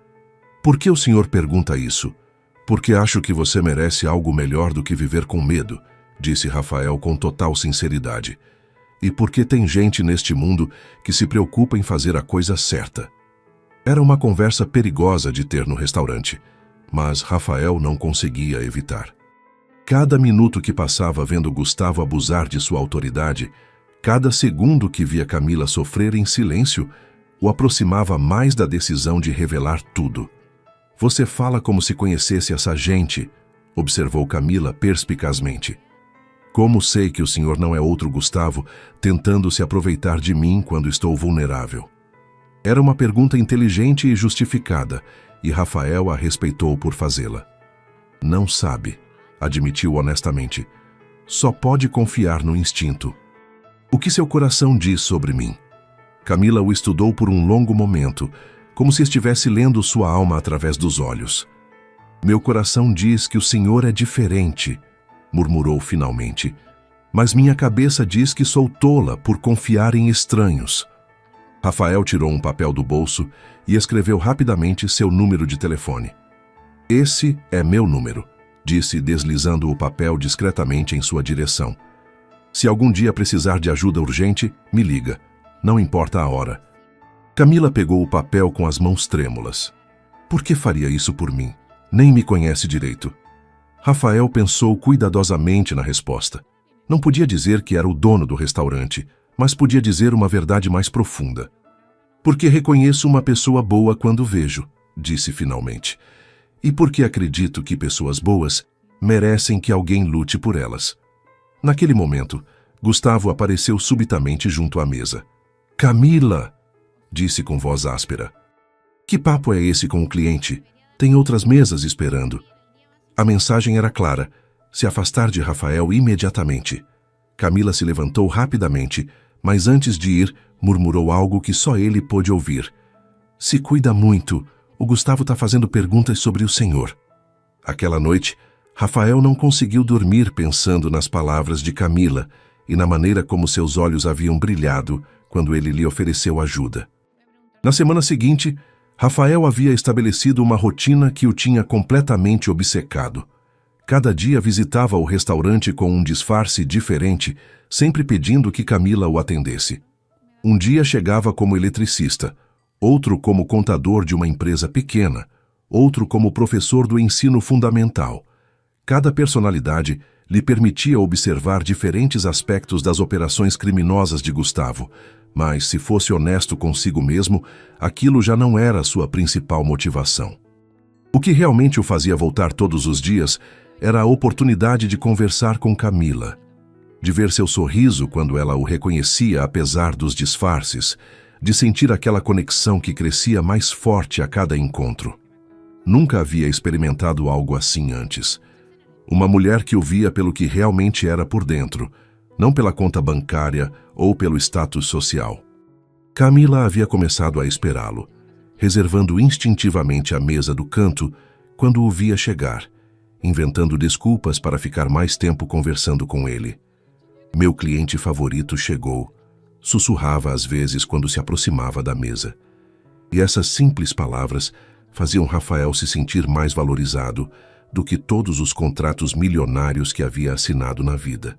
Por que o senhor pergunta isso? Porque acho que você merece algo melhor do que viver com medo, disse Rafael com total sinceridade. E porque tem gente neste mundo que se preocupa em fazer a coisa certa. Era uma conversa perigosa de ter no restaurante, mas Rafael não conseguia evitar. Cada minuto que passava vendo Gustavo abusar de sua autoridade, cada segundo que via Camila sofrer em silêncio, o aproximava mais da decisão de revelar tudo. Você fala como se conhecesse essa gente, observou Camila perspicazmente. Como sei que o senhor não é outro Gustavo, tentando se aproveitar de mim quando estou vulnerável? Era uma pergunta inteligente e justificada, e Rafael a respeitou por fazê-la. Não sabe, admitiu honestamente. Só pode confiar no instinto. O que seu coração diz sobre mim? Camila o estudou por um longo momento, como se estivesse lendo sua alma através dos olhos. Meu coração diz que o senhor é diferente, murmurou finalmente. Mas minha cabeça diz que sou tola por confiar em estranhos. Rafael tirou um papel do bolso e escreveu rapidamente seu número de telefone. Esse é meu número, disse deslizando o papel discretamente em sua direção. Se algum dia precisar de ajuda urgente, me liga. Não importa a hora. Camila pegou o papel com as mãos trêmulas. Por que faria isso por mim? Nem me conhece direito. Rafael pensou cuidadosamente na resposta. Não podia dizer que era o dono do restaurante, mas podia dizer uma verdade mais profunda. Porque reconheço uma pessoa boa quando vejo, disse finalmente. E porque acredito que pessoas boas merecem que alguém lute por elas. Naquele momento, Gustavo apareceu subitamente junto à mesa. Camila! Disse com voz áspera. Que papo é esse com o cliente? Tem outras mesas esperando. A mensagem era clara: se afastar de Rafael imediatamente. Camila se levantou rapidamente, mas antes de ir, murmurou algo que só ele pôde ouvir. Se cuida muito, o Gustavo está fazendo perguntas sobre o senhor. Aquela noite, Rafael não conseguiu dormir pensando nas palavras de Camila e na maneira como seus olhos haviam brilhado quando ele lhe ofereceu ajuda. Na semana seguinte, Rafael havia estabelecido uma rotina que o tinha completamente obcecado. Cada dia visitava o restaurante com um disfarce diferente, sempre pedindo que Camila o atendesse. Um dia chegava como eletricista, outro como contador de uma empresa pequena, outro como professor do ensino fundamental. Cada personalidade lhe permitia observar diferentes aspectos das operações criminosas de Gustavo, mas, se fosse honesto consigo mesmo, aquilo já não era sua principal motivação. O que realmente o fazia voltar todos os dias era a oportunidade de conversar com Camila, de ver seu sorriso quando ela o reconhecia apesar dos disfarces, de sentir aquela conexão que crescia mais forte a cada encontro. Nunca havia experimentado algo assim antes. Uma mulher que o via pelo que realmente era por dentro, não pela conta bancária ou pelo status social. Camila havia começado a esperá-lo, reservando instintivamente a mesa do canto quando o via chegar, inventando desculpas para ficar mais tempo conversando com ele. Meu cliente favorito chegou, sussurrava às vezes quando se aproximava da mesa. E essas simples palavras faziam Rafael se sentir mais valorizado do que todos os contratos milionários que havia assinado na vida.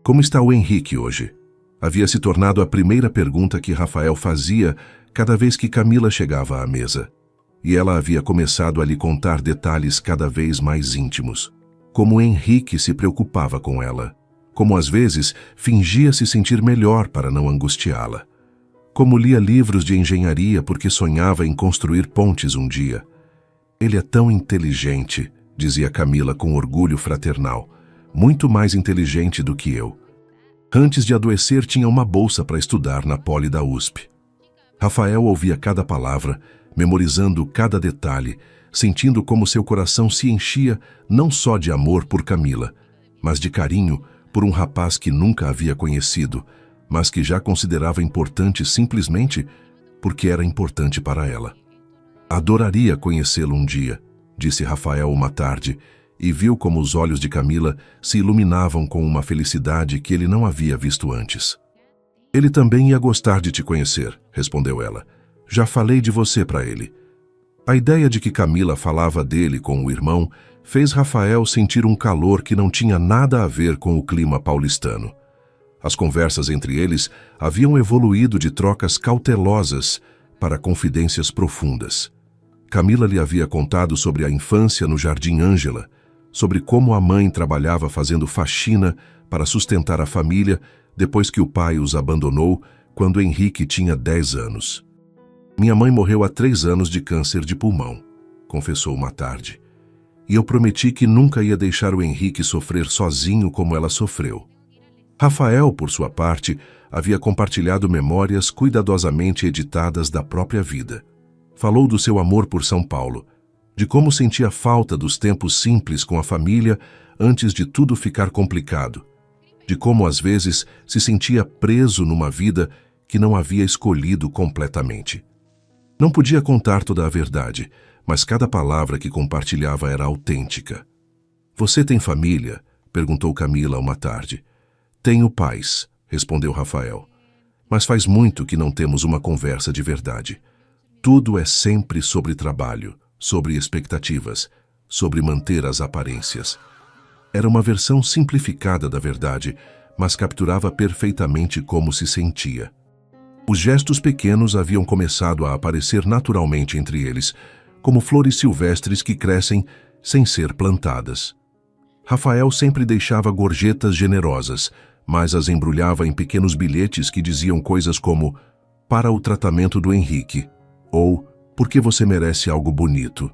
Como está o Henrique hoje? Havia se tornado a primeira pergunta que Rafael fazia cada vez que Camila chegava à mesa. E ela havia começado a lhe contar detalhes cada vez mais íntimos. Como Henrique se preocupava com ela. Como às vezes fingia se sentir melhor para não angustiá-la. Como lia livros de engenharia porque sonhava em construir pontes um dia. Ele é tão inteligente, dizia Camila com orgulho fraternal. Muito mais inteligente do que eu. Antes de adoecer, tinha uma bolsa para estudar na Poli da USP. Rafael ouvia cada palavra, memorizando cada detalhe, sentindo como seu coração se enchia não só de amor por Camila, mas de carinho por um rapaz que nunca havia conhecido, mas que já considerava importante simplesmente porque era importante para ela. Adoraria conhecê-lo um dia, disse Rafael uma tarde, e viu como os olhos de Camila se iluminavam com uma felicidade que ele não havia visto antes. Ele também ia gostar de te conhecer, respondeu ela. Já falei de você para ele. A ideia de que Camila falava dele com o irmão fez Rafael sentir um calor que não tinha nada a ver com o clima paulistano. As conversas entre eles haviam evoluído de trocas cautelosas para confidências profundas. Camila lhe havia contado sobre a infância no Jardim Ângela, sobre como a mãe trabalhava fazendo faxina para sustentar a família depois que o pai os abandonou quando Henrique tinha 10 anos. Minha mãe morreu há 3 anos de câncer de pulmão, confessou uma tarde. E eu prometi que nunca ia deixar o Henrique sofrer sozinho como ela sofreu. Rafael, por sua parte, havia compartilhado memórias cuidadosamente editadas da própria vida. Falou do seu amor por São Paulo, de como sentia falta dos tempos simples com a família antes de tudo ficar complicado, de como às vezes se sentia preso numa vida que não havia escolhido completamente. Não podia contar toda a verdade, mas cada palavra que compartilhava era autêntica. Você tem família? Perguntou Camila uma tarde. Tenho pais, respondeu Rafael. Mas faz muito que não temos uma conversa de verdade. Tudo é sempre sobre trabalho, sobre expectativas, sobre manter as aparências. Era uma versão simplificada da verdade, mas capturava perfeitamente como se sentia. Os gestos pequenos haviam começado a aparecer naturalmente entre eles, como flores silvestres que crescem sem ser plantadas. Rafael sempre deixava gorjetas generosas, mas as embrulhava em pequenos bilhetes que diziam coisas como "para o tratamento do Henrique" ou "porque você merece algo bonito".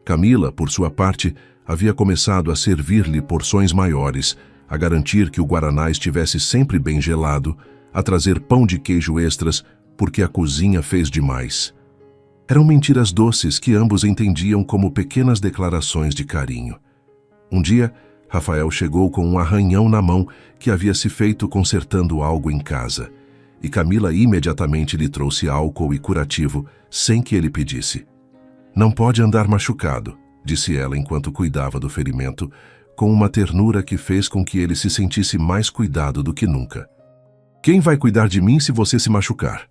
Camila, por sua parte, havia começado a servir-lhe porções maiores, a garantir que o guaraná estivesse sempre bem gelado, a trazer pão de queijo extras, porque a cozinha fez demais. Eram mentiras doces que ambos entendiam como pequenas declarações de carinho. Um dia, Rafael chegou com um arranhão na mão que havia se feito consertando algo em casa, e Camila imediatamente lhe trouxe álcool e curativo, sem que ele pedisse. Não pode andar machucado, disse ela enquanto cuidava do ferimento, com uma ternura que fez com que ele se sentisse mais cuidado do que nunca. Quem vai cuidar de mim se você se machucar?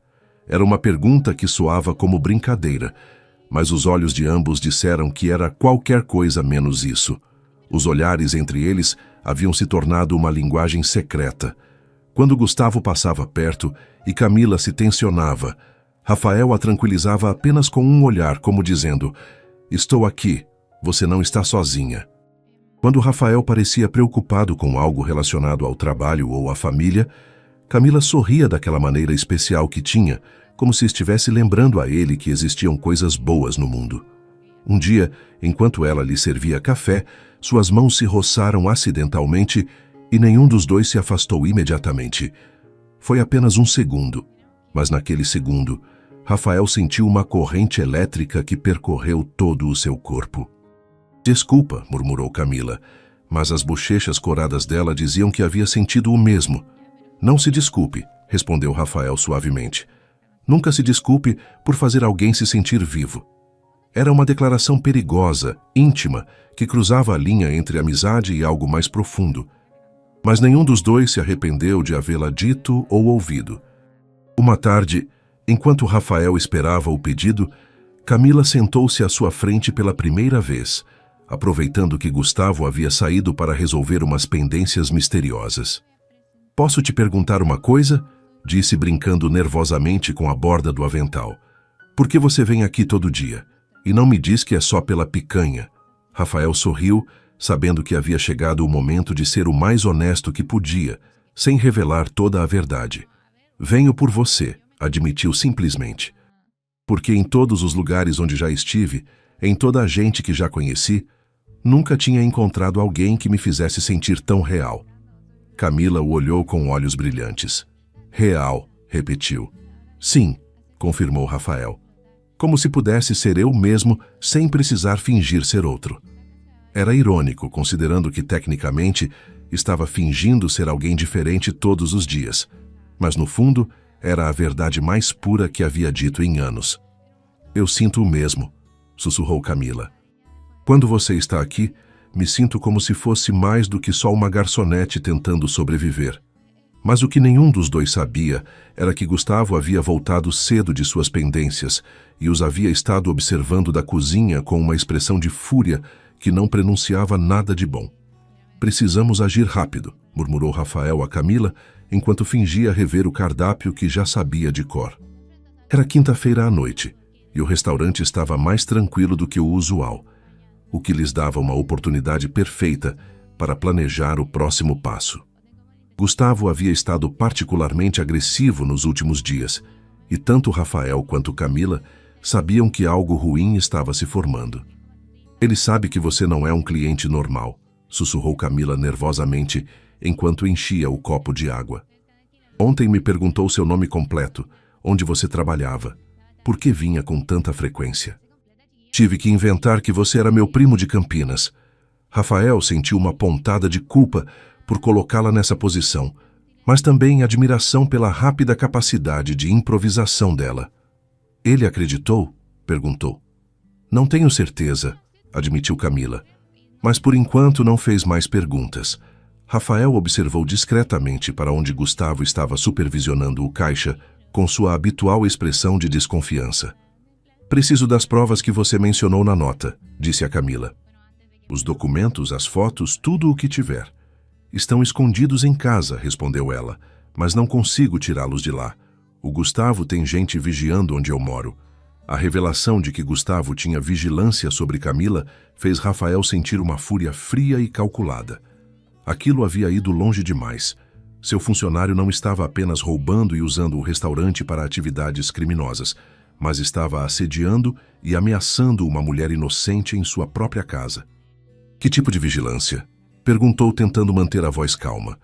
Era uma pergunta que soava como brincadeira, mas os olhos de ambos disseram que era qualquer coisa menos isso. Os olhares entre eles haviam se tornado uma linguagem secreta. Quando Gustavo passava perto e Camila se tensionava, Rafael a tranquilizava apenas com um olhar, como dizendo: "Estou aqui, você não está sozinha". Quando Rafael parecia preocupado com algo relacionado ao trabalho ou à família, Camila sorria daquela maneira especial que tinha, como se estivesse lembrando a ele que existiam coisas boas no mundo. Um dia, enquanto ela lhe servia café, suas mãos se roçaram acidentalmente e nenhum dos dois se afastou imediatamente. Foi apenas um segundo, mas naquele segundo, Rafael sentiu uma corrente elétrica que percorreu todo o seu corpo. "Desculpa", murmurou Camila, mas as bochechas coradas dela diziam que havia sentido o mesmo. "Não se desculpe", respondeu Rafael suavemente. "Nunca se desculpe por fazer alguém se sentir vivo." Era uma declaração perigosa, íntima, que cruzava a linha entre amizade e algo mais profundo. Mas nenhum dos dois se arrependeu de havê-la dito ou ouvido. Uma tarde, enquanto Rafael esperava o pedido, Camila sentou-se à sua frente pela primeira vez, aproveitando que Gustavo havia saído para resolver umas pendências misteriosas. "Posso te perguntar uma coisa?", disse brincando nervosamente com a borda do avental. "Por que você vem aqui todo dia? E não me diz que é só pela picanha." Rafael sorriu, sabendo que havia chegado o momento de ser o mais honesto que podia, sem revelar toda a verdade. "Venho por você", admitiu simplesmente. "Porque em todos os lugares onde já estive, em toda a gente que já conheci, nunca tinha encontrado alguém que me fizesse sentir tão real." Camila o olhou com olhos brilhantes. "Real", repetiu. "Sim", confirmou Rafael. "Como se pudesse ser eu mesmo sem precisar fingir ser outro." Era irônico, considerando que, tecnicamente, estava fingindo ser alguém diferente todos os dias, mas no fundo era a verdade mais pura que havia dito em anos. Eu sinto o mesmo, sussurrou Camila. Quando você está aqui, me sinto como se fosse mais do que só uma garçonete tentando sobreviver. Mas o que nenhum dos dois sabia era que Gustavo havia voltado cedo de suas pendências e os havia estado observando da cozinha com uma expressão de fúria que não prenunciava nada de bom. Precisamos agir rápido, murmurou Rafael a Camila, enquanto fingia rever o cardápio que já sabia de cor. Era quinta-feira à noite, e o restaurante estava mais tranquilo do que o usual, o que lhes dava uma oportunidade perfeita para planejar o próximo passo. Gustavo havia estado particularmente agressivo nos últimos dias, e tanto Rafael quanto Camila sabiam que algo ruim estava se formando. Ele sabe que você não é um cliente normal, sussurrou Camila nervosamente enquanto enchia o copo de água. Ontem me perguntou seu nome completo, onde você trabalhava, por que vinha com tanta frequência. Tive que inventar que você era meu primo de Campinas. Rafael sentiu uma pontada de culpa por colocá-la nessa posição, mas também admiração pela rápida capacidade de improvisação dela. Ele acreditou? Perguntou. Não tenho certeza, admitiu Camila, mas por enquanto não fez mais perguntas. Rafael observou discretamente para onde Gustavo estava supervisionando o caixa com sua habitual expressão de desconfiança. Preciso das provas que você mencionou na nota, disse a Camila. Os documentos, as fotos, tudo o que tiver. Estão escondidos em casa, respondeu ela, mas não consigo tirá-los de lá. O Gustavo tem gente vigiando onde eu moro. A revelação de que Gustavo tinha vigilância sobre Camila fez Rafael sentir uma fúria fria e calculada. Aquilo havia ido longe demais. Seu funcionário não estava apenas roubando e usando o restaurante para atividades criminosas, mas estava assediando e ameaçando uma mulher inocente em sua própria casa. Que tipo de vigilância? Perguntou tentando manter a voz calma.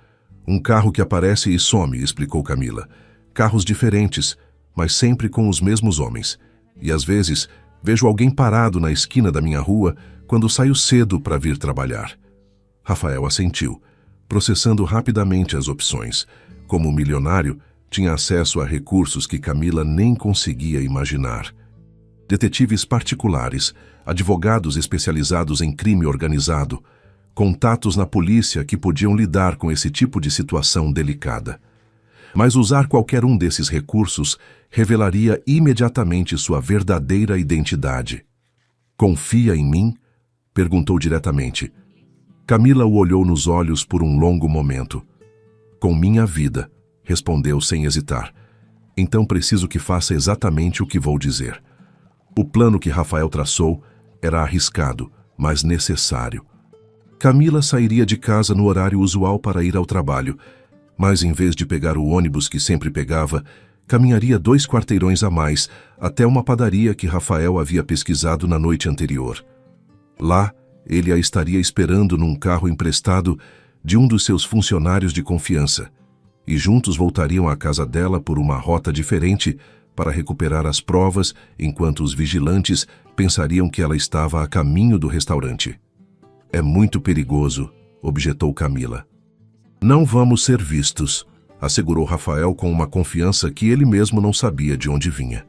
Um carro que aparece e some, explicou Camila. Carros diferentes, mas sempre com os mesmos homens. E às vezes vejo alguém parado na esquina da minha rua quando saio cedo para vir trabalhar. Rafael assentiu, processando rapidamente as opções. Como milionário, tinha acesso a recursos que Camila nem conseguia imaginar. Detetives particulares, advogados especializados em crime organizado, contatos na polícia que podiam lidar com esse tipo de situação delicada. Mas usar qualquer um desses recursos revelaria imediatamente sua verdadeira identidade. Confia em mim? Perguntou diretamente. Camila o olhou nos olhos por um longo momento. Com minha vida, respondeu sem hesitar. Então preciso que faça exatamente o que vou dizer. O plano que Rafael traçou era arriscado, mas necessário. Camila sairia de casa no horário usual para ir ao trabalho, mas em vez de pegar o ônibus que sempre pegava, caminharia 2 quarteirões a mais até uma padaria que Rafael havia pesquisado na noite anterior. Lá, ele a estaria esperando num carro emprestado de um dos seus funcionários de confiança, e juntos voltariam à casa dela por uma rota diferente para recuperar as provas enquanto os vigilantes pensariam que ela estava a caminho do restaurante. É muito perigoso, objetou Camila. Não vamos ser vistos, assegurou Rafael com uma confiança que ele mesmo não sabia de onde vinha.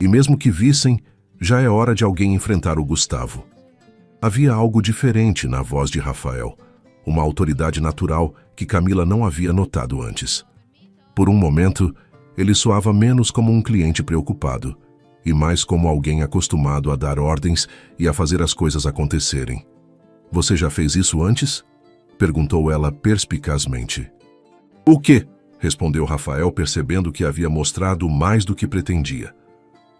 E mesmo que vissem, já é hora de alguém enfrentar o Gustavo. Havia algo diferente na voz de Rafael, uma autoridade natural que Camila não havia notado antes. Por um momento, ele soava menos como um cliente preocupado, e mais como alguém acostumado a dar ordens e a fazer as coisas acontecerem. Você já fez isso antes? Perguntou ela perspicazmente. O quê? Respondeu Rafael, percebendo que havia mostrado mais do que pretendia.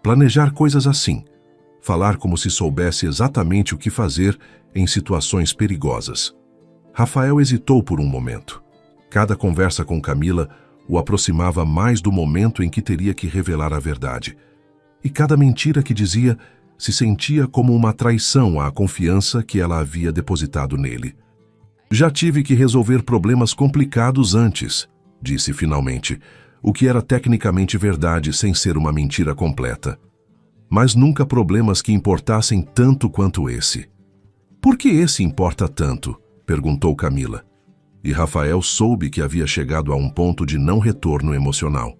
Planejar coisas assim. Falar como se soubesse exatamente o que fazer em situações perigosas. Rafael hesitou por um momento. Cada conversa com Camila o aproximava mais do momento em que teria que revelar a verdade. E cada mentira que dizia se sentia como uma traição à confiança que ela havia depositado nele. Já tive que resolver problemas complicados antes, disse finalmente, o que era tecnicamente verdade sem ser uma mentira completa. Mas nunca problemas que importassem tanto quanto esse. Por que esse importa tanto? Perguntou Camila. E Rafael soube que havia chegado a um ponto de não retorno emocional.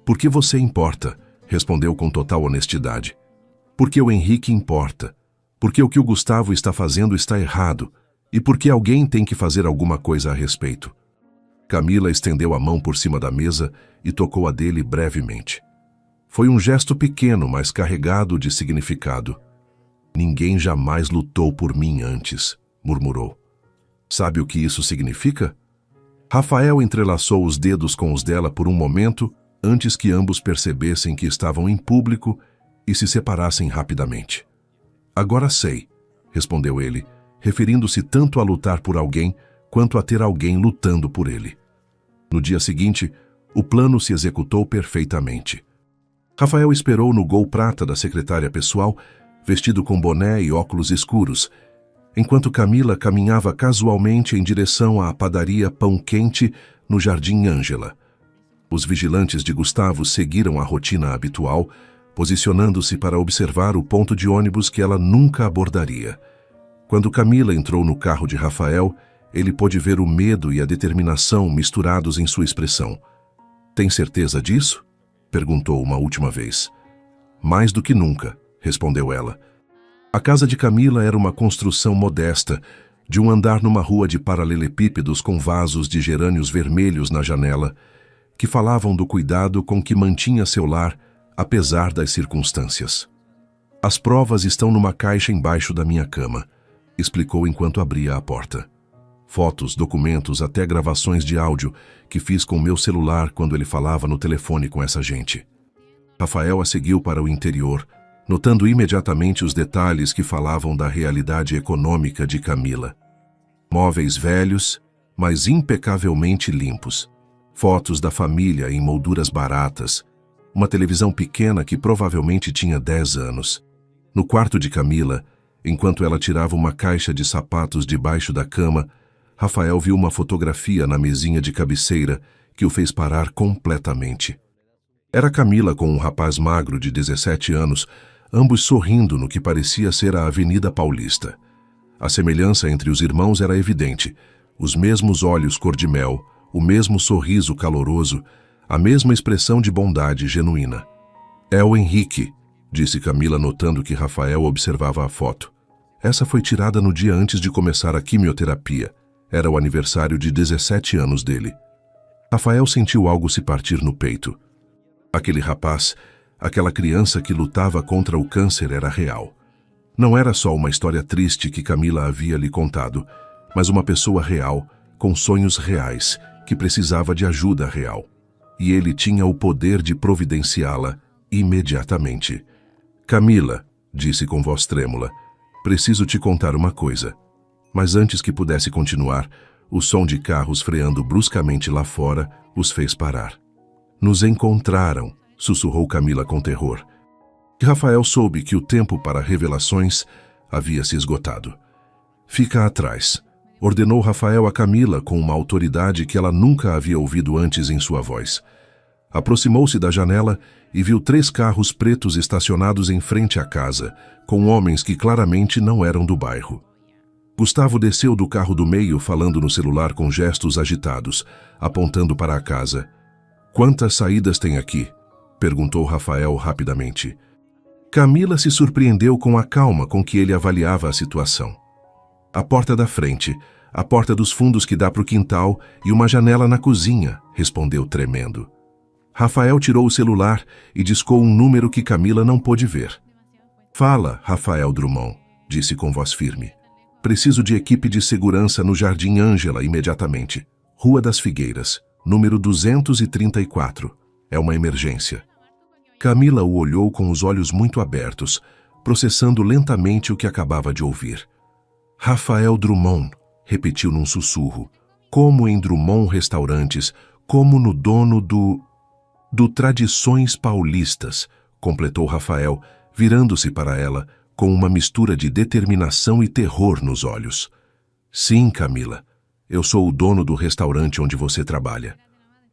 Porque você importa, respondeu com total honestidade. Porque o Henrique importa. Porque o que o Gustavo está fazendo está errado. E porque alguém tem que fazer alguma coisa a respeito. Camila estendeu a mão por cima da mesa e tocou a dele brevemente. Foi um gesto pequeno, mas carregado de significado. Ninguém jamais lutou por mim antes, murmurou. Sabe o que isso significa? Rafael entrelaçou os dedos com os dela por um momento, antes que ambos percebessem que estavam em público e se separassem rapidamente. Agora sei, respondeu ele, referindo-se tanto a lutar por alguém quanto a ter alguém lutando por ele. No dia seguinte, o plano se executou perfeitamente. Rafael esperou no gol prata da secretária pessoal, vestido com boné e óculos escuros, enquanto Camila caminhava casualmente em direção à padaria Pão Quente no Jardim Ângela. Os vigilantes de Gustavo seguiram a rotina habitual, posicionando-se para observar o ponto de ônibus que ela nunca abordaria. Quando Camila entrou no carro de Rafael, ele pôde ver o medo e a determinação misturados em sua expressão. "Tem certeza disso?" perguntou uma última vez. "Mais do que nunca", respondeu ela. A casa de Camila era uma construção modesta, de um andar numa rua de paralelepípedos com vasos de gerânios vermelhos na janela, que falavam do cuidado com que mantinha seu lar, apesar das circunstâncias. "As provas estão numa caixa embaixo da minha cama", explicou enquanto abria a porta. "Fotos, documentos, até gravações de áudio que fiz com meu celular quando ele falava no telefone com essa gente." Rafael a seguiu para o interior, notando imediatamente os detalhes que falavam da realidade econômica de Camila. Móveis velhos, mas impecavelmente limpos. Fotos da família em molduras baratas. Uma televisão pequena que provavelmente tinha 10 anos. No quarto de Camila, enquanto ela tirava uma caixa de sapatos debaixo da cama, Rafael viu uma fotografia na mesinha de cabeceira que o fez parar completamente. Era Camila com um rapaz magro de 17 anos, ambos sorrindo no que parecia ser a Avenida Paulista. A semelhança entre os irmãos era evidente. Os mesmos olhos cor-de-mel, o mesmo sorriso caloroso, a mesma expressão de bondade genuína. "É o Henrique", disse Camila, notando que Rafael observava a foto. Essa foi tirada no dia antes de começar a quimioterapia. Era o aniversário de 17 anos dele. Rafael sentiu algo se partir no peito. Aquele rapaz, aquela criança que lutava contra o câncer era real. Não era só uma história triste que Camila havia lhe contado, mas uma pessoa real, com sonhos reais, que precisava de ajuda real. E ele tinha o poder de providenciá-la imediatamente. "Camila", disse com voz trêmula, "preciso te contar uma coisa." Mas antes que pudesse continuar, o som de carros freando bruscamente lá fora os fez parar. "Nos encontraram", sussurrou Camila com terror. E Rafael soube que o tempo para revelações havia se esgotado. "Fica atrás", ordenou Rafael a Camila com uma autoridade que ela nunca havia ouvido antes em sua voz. Aproximou-se da janela e viu 3 carros pretos estacionados em frente à casa, com homens que claramente não eram do bairro. Gustavo desceu do carro do meio falando no celular com gestos agitados, apontando para a casa. "Quantas saídas tem aqui?" perguntou Rafael rapidamente. Camila se surpreendeu com a calma com que ele avaliava a situação. "A porta da frente, a porta dos fundos que dá para o quintal e uma janela na cozinha", respondeu tremendo. Rafael tirou o celular e discou um número que Camila não pôde ver. "Fala, Rafael Drummond", disse com voz firme. "Preciso de equipe de segurança no Jardim Ângela imediatamente. Rua das Figueiras, número 234. É uma emergência." Camila o olhou com os olhos muito abertos, processando lentamente o que acabava de ouvir. "Rafael Drummond", repetiu num sussurro. "Como em Drummond Restaurantes, como no dono do Tradições Paulistas", completou Rafael, virando-se para ela, com uma mistura de determinação e terror nos olhos. "Sim, Camila. Eu sou o dono do restaurante onde você trabalha."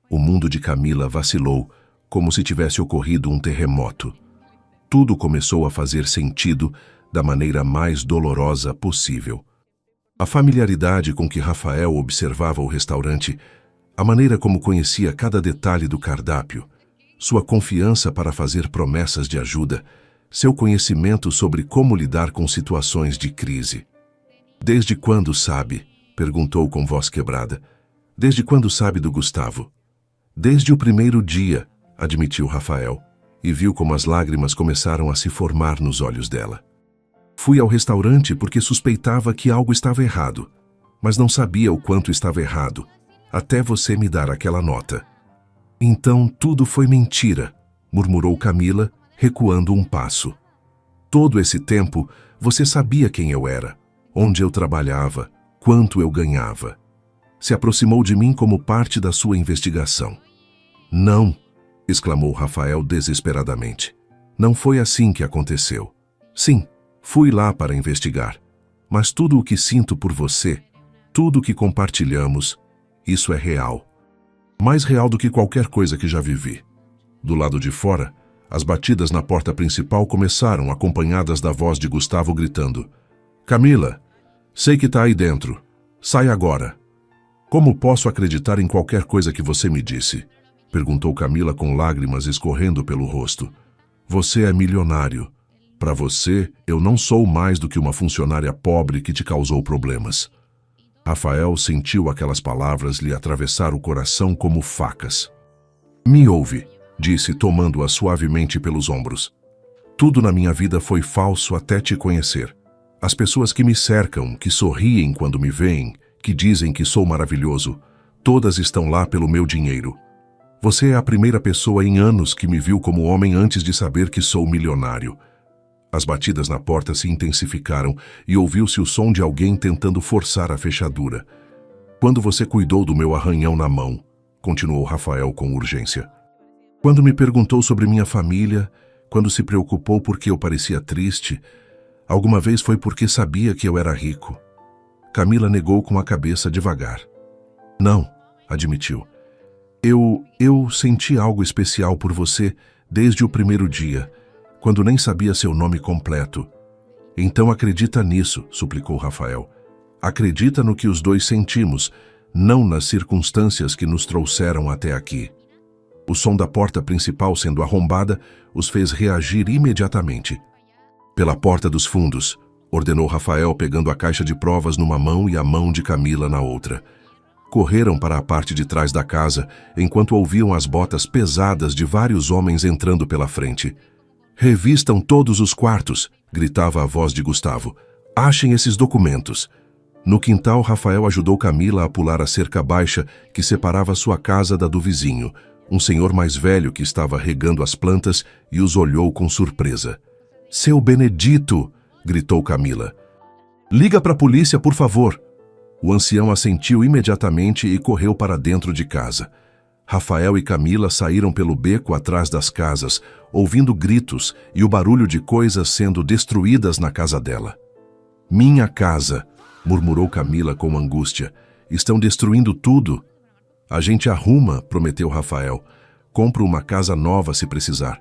O mundo de Camila vacilou, como se tivesse ocorrido um terremoto. Tudo começou a fazer sentido da maneira mais dolorosa possível. A familiaridade com que Rafael observava o restaurante, a maneira como conhecia cada detalhe do cardápio, sua confiança para fazer promessas de ajuda, seu conhecimento sobre como lidar com situações de crise. Desde quando sabe? Perguntou com voz quebrada. Desde quando sabe do Gustavo? Desde o primeiro dia, admitiu Rafael, e viu como as lágrimas começaram a se formar nos olhos dela. Fui ao restaurante porque suspeitava que algo estava errado, mas não sabia o quanto estava errado, até você me dar aquela nota. Então tudo foi mentira, murmurou Camila, recuando um passo. Todo esse tempo, você sabia quem eu era, onde eu trabalhava, quanto eu ganhava. Se aproximou de mim como parte da sua investigação. Não, exclamou Rafael desesperadamente. Não foi assim que aconteceu. Sim, fui lá para investigar. Mas tudo o que sinto por você, tudo o que compartilhamos, isso é real. Mais real do que qualquer coisa que já vivi. Do lado de fora, as batidas na porta principal começaram, acompanhadas da voz de Gustavo gritando: Camila, sei que tá aí dentro. Sai agora. Como posso acreditar em qualquer coisa que você me disse? Perguntou Camila com lágrimas escorrendo pelo rosto. Você é milionário. Para você, eu não sou mais do que uma funcionária pobre que te causou problemas. Rafael sentiu aquelas palavras lhe atravessar o coração como facas. Me ouve, disse, tomando-a suavemente pelos ombros. Tudo na minha vida foi falso até te conhecer. As pessoas que me cercam, que sorriem quando me veem, que dizem que sou maravilhoso, todas estão lá pelo meu dinheiro. Você é a primeira pessoa em anos que me viu como homem antes de saber que sou milionário. As batidas na porta se intensificaram e ouviu-se o som de alguém tentando forçar a fechadura. Quando você cuidou do meu arranhão na mão, continuou Rafael com urgência. Quando me perguntou sobre minha família, quando se preocupou porque eu parecia triste, alguma vez foi porque sabia que eu era rico. Camila negou com a cabeça devagar. Não, admitiu. Eu senti algo especial por você desde o primeiro dia, quando nem sabia seu nome completo. Então acredita nisso, suplicou Rafael. Acredita no que os dois sentimos, não nas circunstâncias que nos trouxeram até aqui. O som da porta principal sendo arrombada os fez reagir imediatamente. Pela porta dos fundos, ordenou Rafael pegando a caixa de provas numa mão e a mão de Camila na outra. Correram para a parte de trás da casa, enquanto ouviam as botas pesadas de vários homens entrando pela frente. Revistam todos os quartos, gritava a voz de Gustavo. Achem esses documentos. No quintal, Rafael ajudou Camila a pular a cerca baixa que separava sua casa da do vizinho, um senhor mais velho que estava regando as plantas e os olhou com surpresa. Seu Benedito! Gritou Camila. Liga para a polícia, por favor. O ancião assentiu imediatamente e correu para dentro de casa. Rafael e Camila saíram pelo beco atrás das casas, ouvindo gritos e o barulho de coisas sendo destruídas na casa dela. Minha casa, murmurou Camila com angústia. Estão destruindo tudo. A gente arruma, prometeu Rafael. Compro uma casa nova se precisar.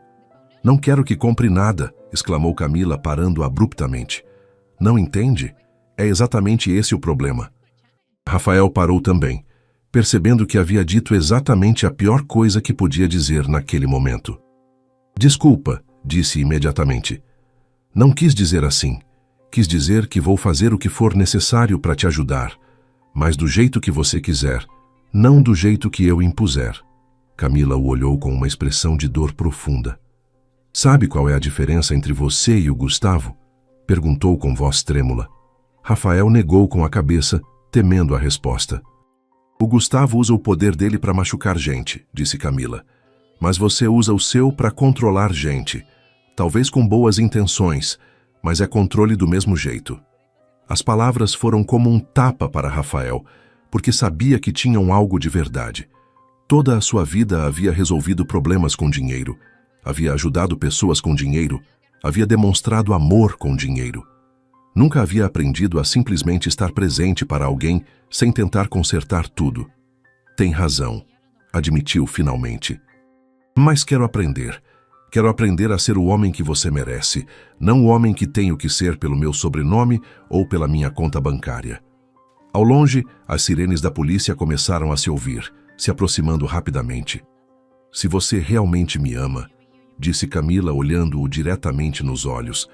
Não quero que compre nada, exclamou Camila, parando abruptamente. Não entende? É exatamente esse o problema. Rafael parou também, percebendo que havia dito exatamente a pior coisa que podia dizer naquele momento. Desculpa, disse imediatamente. Não quis dizer assim. Quis dizer que vou fazer o que for necessário para te ajudar, mas do jeito que você quiser, não do jeito que eu impuser. Camila o olhou com uma expressão de dor profunda. Sabe qual é a diferença entre você e o Gustavo? Perguntou com voz trêmula. Rafael negou com a cabeça, temendo a resposta. O Gustavo usa o poder dele para machucar gente, disse Camila. Mas você usa o seu para controlar gente. Talvez com boas intenções, mas é controle do mesmo jeito. As palavras foram como um tapa para Rafael, porque sabia que tinham algo de verdade. Toda a sua vida havia resolvido problemas com dinheiro, havia ajudado pessoas com dinheiro, havia demonstrado amor com dinheiro. Nunca havia aprendido a simplesmente estar presente para alguém sem tentar consertar tudo. Tem razão, admitiu finalmente. Mas quero aprender. Quero aprender a ser o homem que você merece, não o homem que tenho que ser pelo meu sobrenome ou pela minha conta bancária. Ao longe, as sirenes da polícia começaram a se ouvir, se aproximando rapidamente. Se você realmente me ama, disse Camila olhando-o diretamente nos olhos,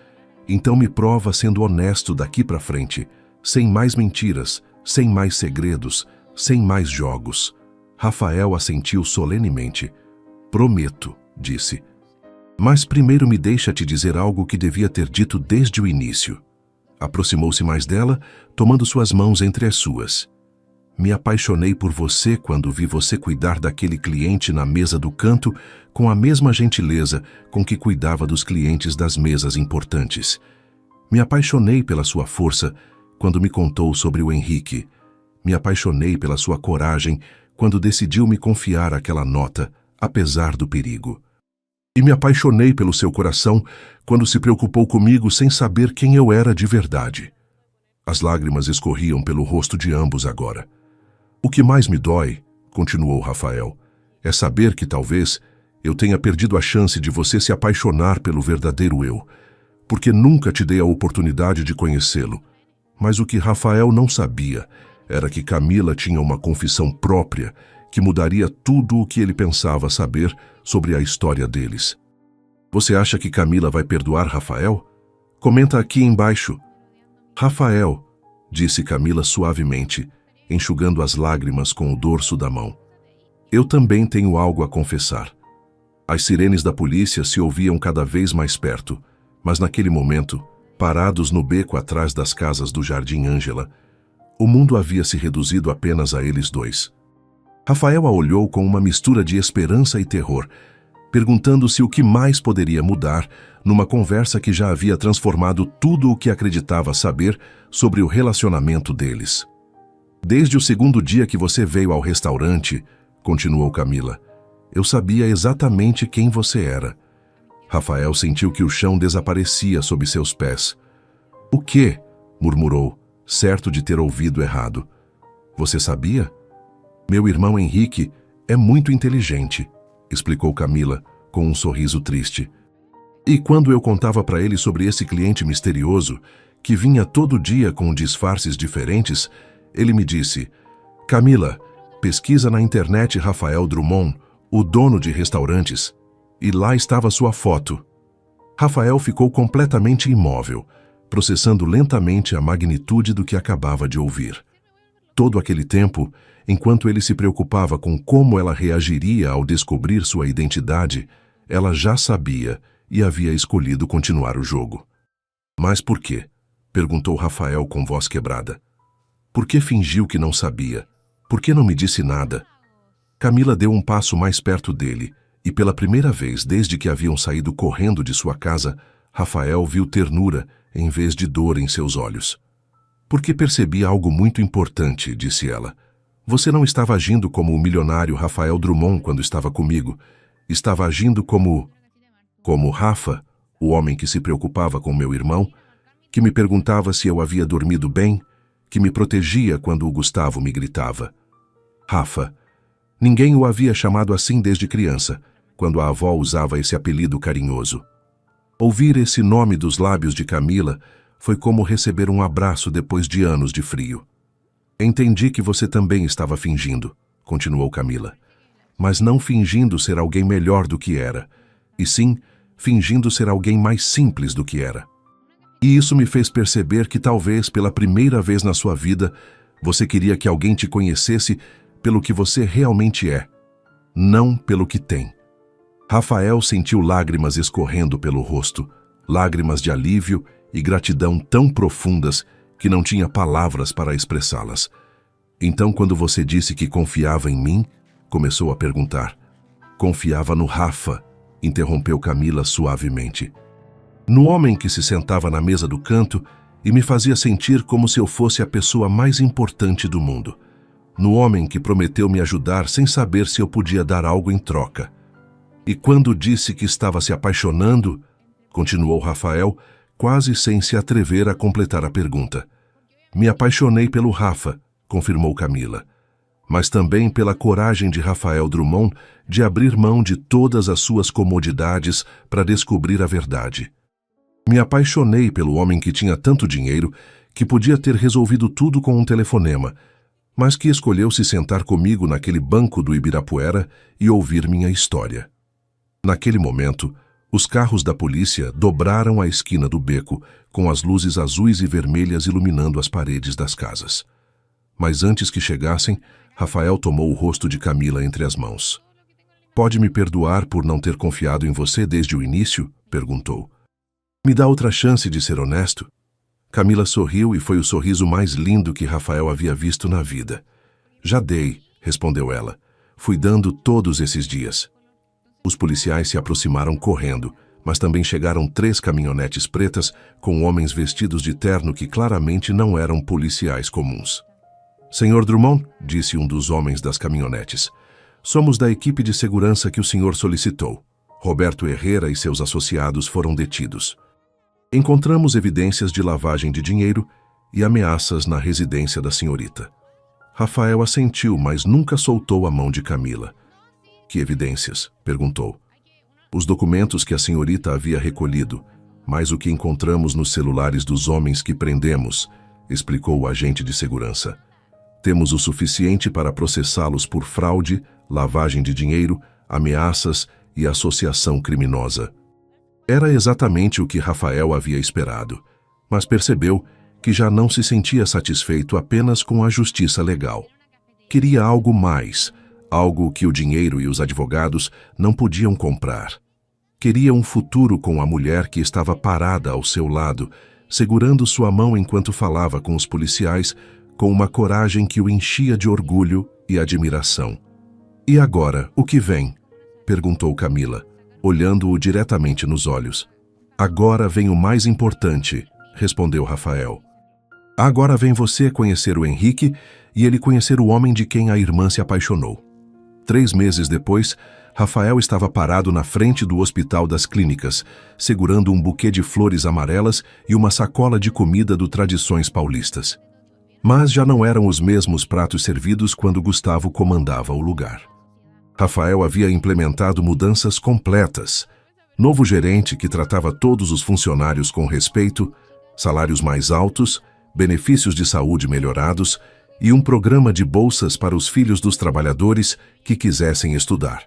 então me prova sendo honesto daqui para frente, sem mais mentiras, sem mais segredos, sem mais jogos. Rafael assentiu solenemente. Prometo, disse. Mas primeiro me deixa te dizer algo que devia ter dito desde o início. Aproximou-se mais dela, tomando suas mãos entre as suas. Me apaixonei por você quando vi você cuidar daquele cliente na mesa do canto com a mesma gentileza com que cuidava dos clientes das mesas importantes. Me apaixonei pela sua força quando me contou sobre o Henrique. Me apaixonei pela sua coragem quando decidiu me confiar aquela nota, apesar do perigo. E me apaixonei pelo seu coração quando se preocupou comigo sem saber quem eu era de verdade. As lágrimas escorriam pelo rosto de ambos agora. O que mais me dói, continuou Rafael, é saber que talvez eu tenha perdido a chance de você se apaixonar pelo verdadeiro eu, porque nunca te dei a oportunidade de conhecê-lo. Mas o que Rafael não sabia era que Camila tinha uma confissão própria que mudaria tudo o que ele pensava saber sobre a história deles. Você acha que Camila vai perdoar Rafael? Comenta aqui embaixo. Rafael, disse Camila suavemente, enxugando as lágrimas com o dorso da mão. Eu também tenho algo a confessar. As sirenes da polícia se ouviam cada vez mais perto, mas naquele momento, parados no beco atrás das casas do Jardim Ângela, o mundo havia se reduzido apenas a eles dois. Rafael a olhou com uma mistura de esperança e terror, perguntando-se o que mais poderia mudar numa conversa que já havia transformado tudo o que acreditava saber sobre o relacionamento deles. Desde o segundo dia que você veio ao restaurante, continuou Camila, eu sabia exatamente quem você era. Rafael sentiu que o chão desaparecia sob seus pés. O quê? Murmurou, certo de ter ouvido errado. Você sabia? Meu irmão Henrique é muito inteligente, explicou Camila, com um sorriso triste. E quando eu contava para ele sobre esse cliente misterioso, que vinha todo dia com disfarces diferentes, ele me disse, Camila, pesquisa na internet Rafael Drummond, o dono de restaurantes, e lá estava sua foto. Rafael ficou completamente imóvel, processando lentamente a magnitude do que acabava de ouvir. Todo aquele tempo, enquanto ele se preocupava com como ela reagiria ao descobrir sua identidade, ela já sabia e havia escolhido continuar o jogo. Mas por quê? Perguntou Rafael com voz quebrada. Por que fingiu que não sabia? Por que não me disse nada? Camila deu um passo mais perto dele, e pela primeira vez desde que haviam saído correndo de sua casa, Rafael viu ternura em vez de dor em seus olhos. Porque percebi algo muito importante, disse ela. Você não estava agindo como o milionário Rafael Drummond quando estava comigo. Estava agindo como Rafa, o homem que se preocupava com meu irmão, que me perguntava se eu havia dormido bem, que me protegia quando o Gustavo me gritava. Rafa. Ninguém o havia chamado assim desde criança, quando a avó usava esse apelido carinhoso. Ouvir esse nome dos lábios de Camila foi como receber um abraço depois de anos de frio. Entendi que você também estava fingindo, continuou Camila, mas não fingindo ser alguém melhor do que era, e sim fingindo ser alguém mais simples do que era. E isso me fez perceber que talvez pela primeira vez na sua vida você queria que alguém te conhecesse pelo que você realmente é, não pelo que tem. Rafael sentiu lágrimas escorrendo pelo rosto, lágrimas de alívio e gratidão tão profundas que não tinha palavras para expressá-las. Então, quando você disse que confiava em mim, começou a perguntar. Confiava no Rafa, interrompeu Camila suavemente. No homem que se sentava na mesa do canto e me fazia sentir como se eu fosse a pessoa mais importante do mundo. No homem que prometeu me ajudar sem saber se eu podia dar algo em troca. E quando disse que estava se apaixonando, continuou Rafael, quase sem se atrever a completar a pergunta. Me apaixonei pelo Rafa, confirmou Camila, mas também pela coragem de Rafael Drummond de abrir mão de todas as suas comodidades para descobrir a verdade. Me apaixonei pelo homem que tinha tanto dinheiro que podia ter resolvido tudo com um telefonema, mas que escolheu se sentar comigo naquele banco do Ibirapuera e ouvir minha história. Naquele momento, os carros da polícia dobraram a esquina do beco, com as luzes azuis e vermelhas iluminando as paredes das casas. Mas antes que chegassem, Rafael tomou o rosto de Camila entre as mãos. "Pode me perdoar por não ter confiado em você desde o início?" perguntou. "Me dá outra chance de ser honesto?" Camila sorriu e foi o sorriso mais lindo que Rafael havia visto na vida. "Já dei", respondeu ela. "Fui dando todos esses dias." Os policiais se aproximaram correndo, mas também chegaram 3 caminhonetes pretas com homens vestidos de terno que claramente não eram policiais comuns. "Senhor Drummond", disse um dos homens das caminhonetes, "somos da equipe de segurança que o senhor solicitou. Roberto Herrera e seus associados foram detidos. Encontramos evidências de lavagem de dinheiro e ameaças na residência da senhorita." Rafael assentiu, mas nunca soltou a mão de Camila. "Que evidências?" perguntou. "Os documentos que a senhorita havia recolhido, mais o que encontramos nos celulares dos homens que prendemos", explicou o agente de segurança. "Temos o suficiente para processá-los por fraude, lavagem de dinheiro, ameaças e associação criminosa." Era exatamente o que Rafael havia esperado, mas percebeu que já não se sentia satisfeito apenas com a justiça legal. Queria algo mais, algo que o dinheiro e os advogados não podiam comprar. Queria um futuro com a mulher que estava parada ao seu lado, segurando sua mão enquanto falava com os policiais, com uma coragem que o enchia de orgulho e admiração. "E agora, o que vem?" perguntou Camila, olhando-o diretamente nos olhos. "Agora vem o mais importante", respondeu Rafael. "Agora vem você conhecer o Henrique e ele conhecer o homem de quem a irmã se apaixonou." 3 meses depois, Rafael estava parado na frente do Hospital das Clínicas, segurando um buquê de flores amarelas e uma sacola de comida do Tradições Paulistas. Mas já não eram os mesmos pratos servidos quando Gustavo comandava o lugar. Rafael havia implementado mudanças completas. Novo gerente que tratava todos os funcionários com respeito, salários mais altos, benefícios de saúde melhorados e um programa de bolsas para os filhos dos trabalhadores que quisessem estudar.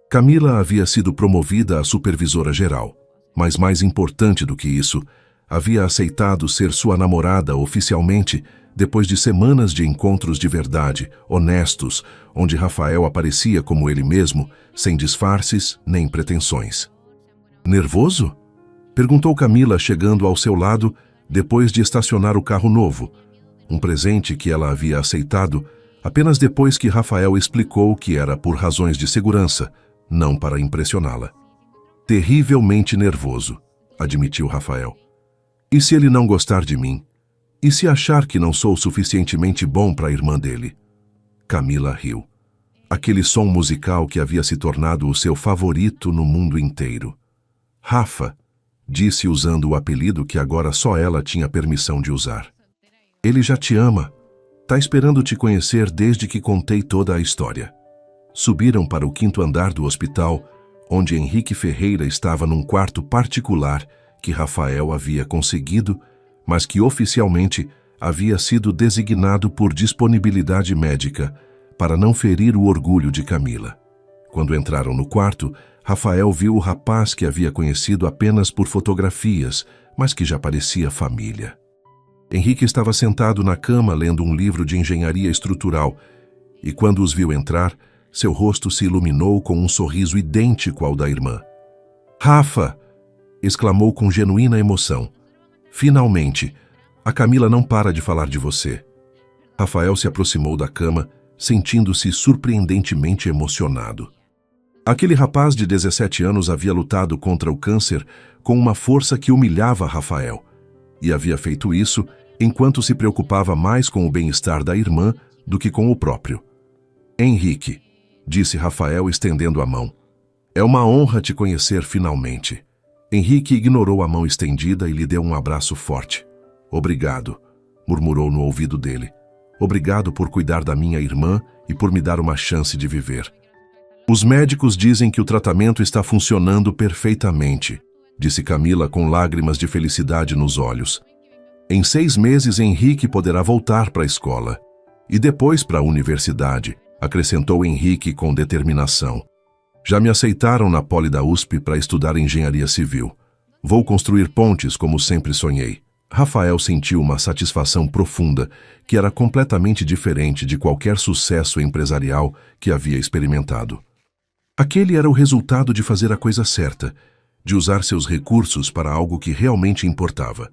Camila havia sido promovida a supervisora geral, mas mais importante do que isso, havia aceitado ser sua namorada oficialmente depois de semanas de encontros de verdade, honestos, onde Rafael aparecia como ele mesmo, sem disfarces nem pretensões. "Nervoso?" perguntou Camila, chegando ao seu lado depois de estacionar o carro novo, um presente que ela havia aceitado apenas depois que Rafael explicou que era por razões de segurança, não para impressioná-la. "Terrivelmente nervoso", admitiu Rafael. "E se ele não gostar de mim? E se achar que não sou suficientemente bom para a irmã dele?" Camila riu. Aquele som musical que havia se tornado o seu favorito no mundo inteiro. "Rafa", disse usando o apelido que agora só ela tinha permissão de usar. "Ele já te ama. Tá esperando te conhecer desde que contei toda a história." Subiram para o 5º andar do hospital, onde Henrique Ferreira estava num quarto particular que Rafael havia conseguido, mas que oficialmente havia sido designado por disponibilidade médica para não ferir o orgulho de Camila. Quando entraram no quarto, Rafael viu o rapaz que havia conhecido apenas por fotografias, mas que já parecia família. Henrique estava sentado na cama lendo um livro de engenharia estrutural e, quando os viu entrar, seu rosto se iluminou com um sorriso idêntico ao da irmã. "Rafa!" exclamou com genuína emoção. "Finalmente! A Camila não para de falar de você." Rafael se aproximou da cama, sentindo-se surpreendentemente emocionado. Aquele rapaz de 17 anos havia lutado contra o câncer com uma força que humilhava Rafael, e havia feito isso enquanto se preocupava mais com o bem-estar da irmã do que com o próprio. "Henrique", disse Rafael estendendo a mão, "é uma honra te conhecer finalmente." Henrique ignorou a mão estendida e lhe deu um abraço forte. "Obrigado", murmurou no ouvido dele. "Obrigado por cuidar da minha irmã e por me dar uma chance de viver." "Os médicos dizem que o tratamento está funcionando perfeitamente", disse Camila com lágrimas de felicidade nos olhos. Em 6 meses, Henrique poderá voltar para a escola. E depois para a universidade, acrescentou Henrique com determinação. Já me aceitaram na Poli da USP para estudar engenharia civil. Vou construir pontes como sempre sonhei. Rafael sentiu uma satisfação profunda que era completamente diferente de qualquer sucesso empresarial que havia experimentado. Aquele era o resultado de fazer a coisa certa, de usar seus recursos para algo que realmente importava.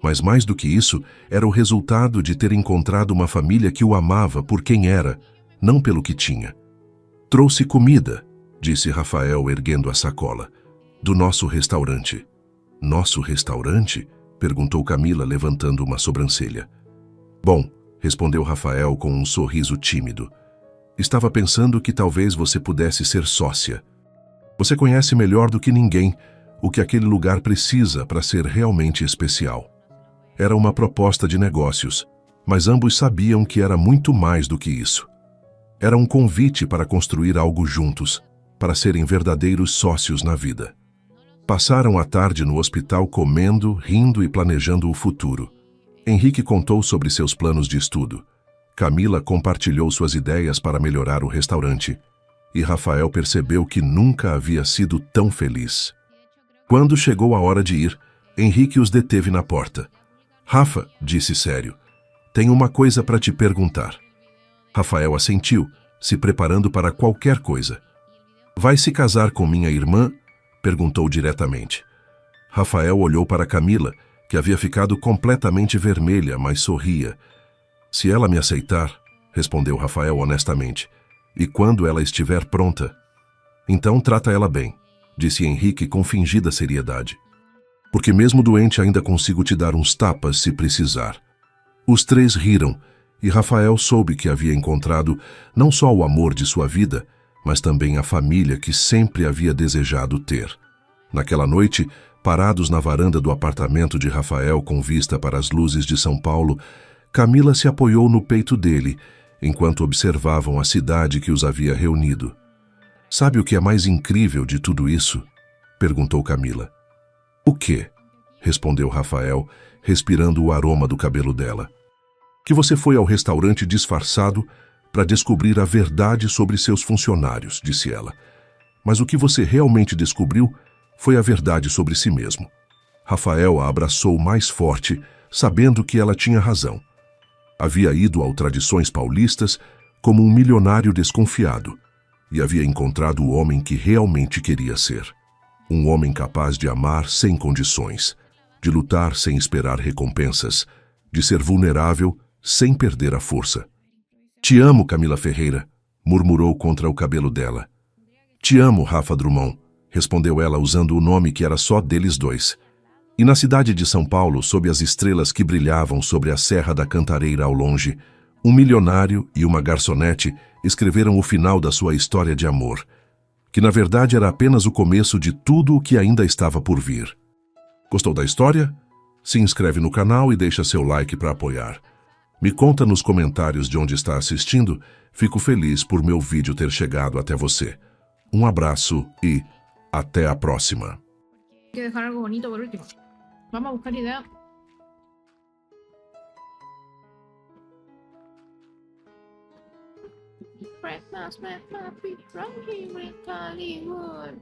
Mas mais do que isso, era o resultado de ter encontrado uma família que o amava por quem era, não pelo que tinha. Trouxe comida, disse Rafael erguendo a sacola, do nosso restaurante. Nosso restaurante? Perguntou Camila levantando uma sobrancelha. Bom, respondeu Rafael com um sorriso tímido. Estava pensando que talvez você pudesse ser sócia. Você conhece melhor do que ninguém o que aquele lugar precisa para ser realmente especial. Era uma proposta de negócios, mas ambos sabiam que era muito mais do que isso. Era um convite para construir algo juntos, para serem verdadeiros sócios na vida. Passaram a tarde no hospital comendo, rindo e planejando o futuro. Henrique contou sobre seus planos de estudo. Camila compartilhou suas ideias para melhorar o restaurante. E Rafael percebeu que nunca havia sido tão feliz. Quando chegou a hora de ir, Henrique os deteve na porta. Rafa, disse sério, tenho uma coisa para te perguntar. Rafael assentiu, se preparando para qualquer coisa. Vai se casar com minha irmã? Perguntou diretamente. Rafael olhou para Camila, que havia ficado completamente vermelha, mas sorria. Se ela me aceitar, respondeu Rafael honestamente, e quando ela estiver pronta, então trata ela bem, disse Henrique com fingida seriedade. Porque mesmo doente ainda consigo te dar uns tapas se precisar. Os três riram, e Rafael soube que havia encontrado não só o amor de sua vida, mas também a família que sempre havia desejado ter. Naquela noite, parados na varanda do apartamento de Rafael com vista para as luzes de São Paulo, Camila se apoiou no peito dele, enquanto observavam a cidade que os havia reunido. Sabe o que é mais incrível de tudo isso? Perguntou Camila. O quê? Respondeu Rafael, respirando o aroma do cabelo dela. Que você foi ao restaurante disfarçado para descobrir a verdade sobre seus funcionários, disse ela. Mas o que você realmente descobriu foi a verdade sobre si mesmo. Rafael a abraçou mais forte, sabendo que ela tinha razão. Havia ido ao Tradições Paulistas como um milionário desconfiado e havia encontrado o homem que realmente queria ser. Um homem capaz de amar sem condições, de lutar sem esperar recompensas, de ser vulnerável sem perder a força. Te amo, Camila Ferreira, murmurou contra o cabelo dela. Te amo, Rafa Drummond, respondeu ela usando o nome que era só deles dois. E na cidade de São Paulo, sob as estrelas que brilhavam sobre a Serra da Cantareira ao longe, um milionário e uma garçonete escreveram o final da sua história de amor, que na verdade era apenas o começo de tudo o que ainda estava por vir. Gostou da história? Se inscreve no canal e deixa seu like para apoiar. Me conta nos comentários de onde está assistindo, fico feliz por meu vídeo ter chegado até você. Um abraço e até a próxima. Hay que dejar algo bonito por último. Vamos a buscar idea. Christmas met my feet from here in Hollywood.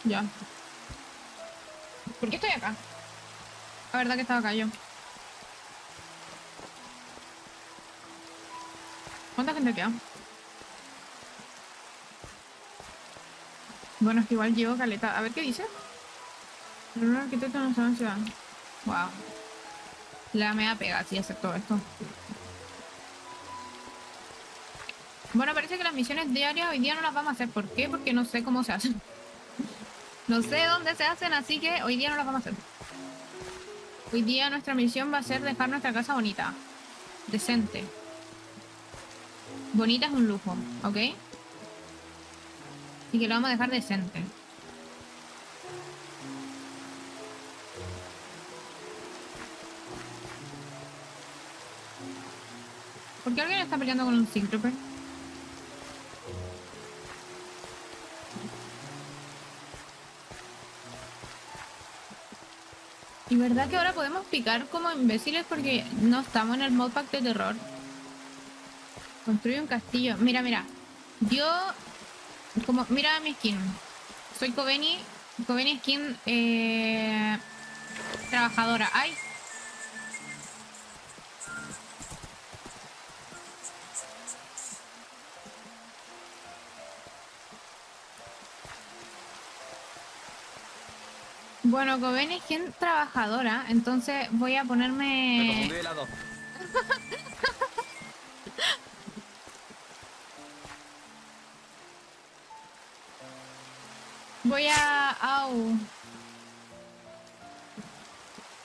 Ya. ¿Por qué estoy acá? La verdad que estaba acá yo. ¿Cuánta gente queda? Bueno, es que igual llevo caleta. A ver qué dice. Pero un arquitecto no sabe en ciudad. Wow. La me da pega si hacer todo esto. Bueno, parece que las misiones diarias hoy día no las vamos a hacer. ¿Por qué? Porque no sé cómo se hacen. No sé dónde se hacen, así que hoy día no las vamos a hacer. Hoy día nuestra misión va a ser dejar nuestra casa bonita. Decente. Bonita es un lujo, ¿ok? Y que lo vamos a dejar decente. ¿Por qué alguien está peleando con un Sigtrooper? Y verdad que ahora podemos picar como imbéciles porque no estamos en el modpack de terror. Construye un castillo. Mira, mira. Yo, como, mira mi skin. Soy Kobeni. Kobeni skin trabajadora. Ay. Bueno, Kobeni skin trabajadora. Entonces voy a Me ponerme... confundí de lado. Voy a... Au.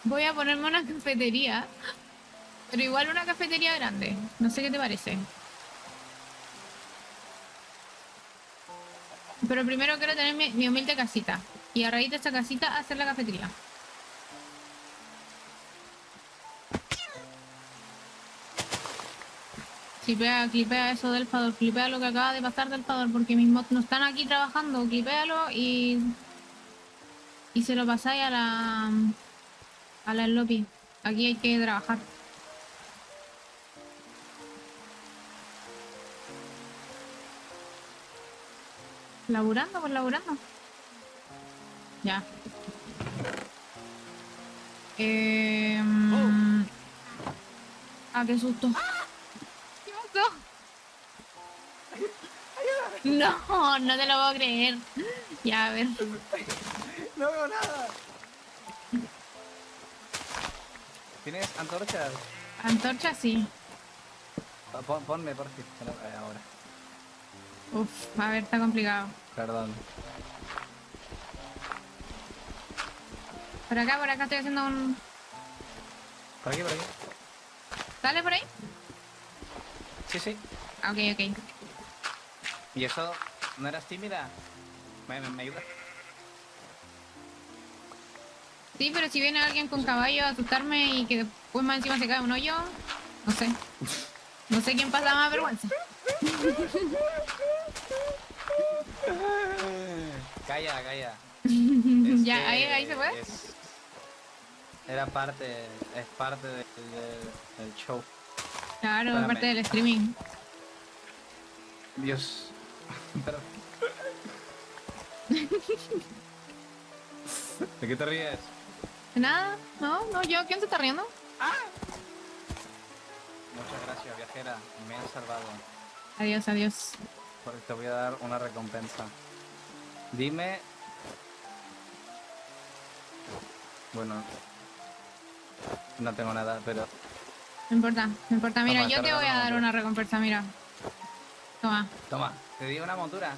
Voy a ponerme una cafetería. Pero igual una cafetería grande. No sé qué te parece. Pero primero quiero tener mi humilde casita. Y a raíz de esta casita hacer la cafetería. Clipea eso del Fador. Clipea lo que acaba de pasar del Fador. Porque mis mods no están aquí trabajando. Clipéalo y se lo pasáis a la Sloppy. Aquí hay que trabajar. Laburando, pues laburando. Ya. Ah, qué susto. ¿Qué pasó? No, no te lo puedo creer. Ya, a ver. No veo nada. ¿Tienes antorchas? Antorcha, sí. Ponme, por favor. Ahora. Uf, a ver, está complicado. Perdón. Por acá estoy haciendo un... Por aquí, por aquí. ¿Sale por ahí? Sí, sí. Ah, ok, ok. ¿Y eso no eras tímida? ¿Me ayudas? Sí, pero si viene alguien con caballo a asustarme y que después más encima se cae un hoyo, no sé. No sé quién pasa más vergüenza. Calla, calla. Ya, que ahí se fue. Era parte, es parte del show. Claro, Espérame. parte del streaming. Dios. Pero- ¿De qué te ríes? Nada, no, yo, ¿quién se está riendo? Muchas gracias, viajera. Me has salvado. Adiós, adiós. Porque te voy a dar una recompensa. Dime... Bueno... No tengo nada, pero... No importa, no importa. Mira, Toma, yo te te voy a regalo dar una una recompensa, mira. Toma, Toma, te di una montura.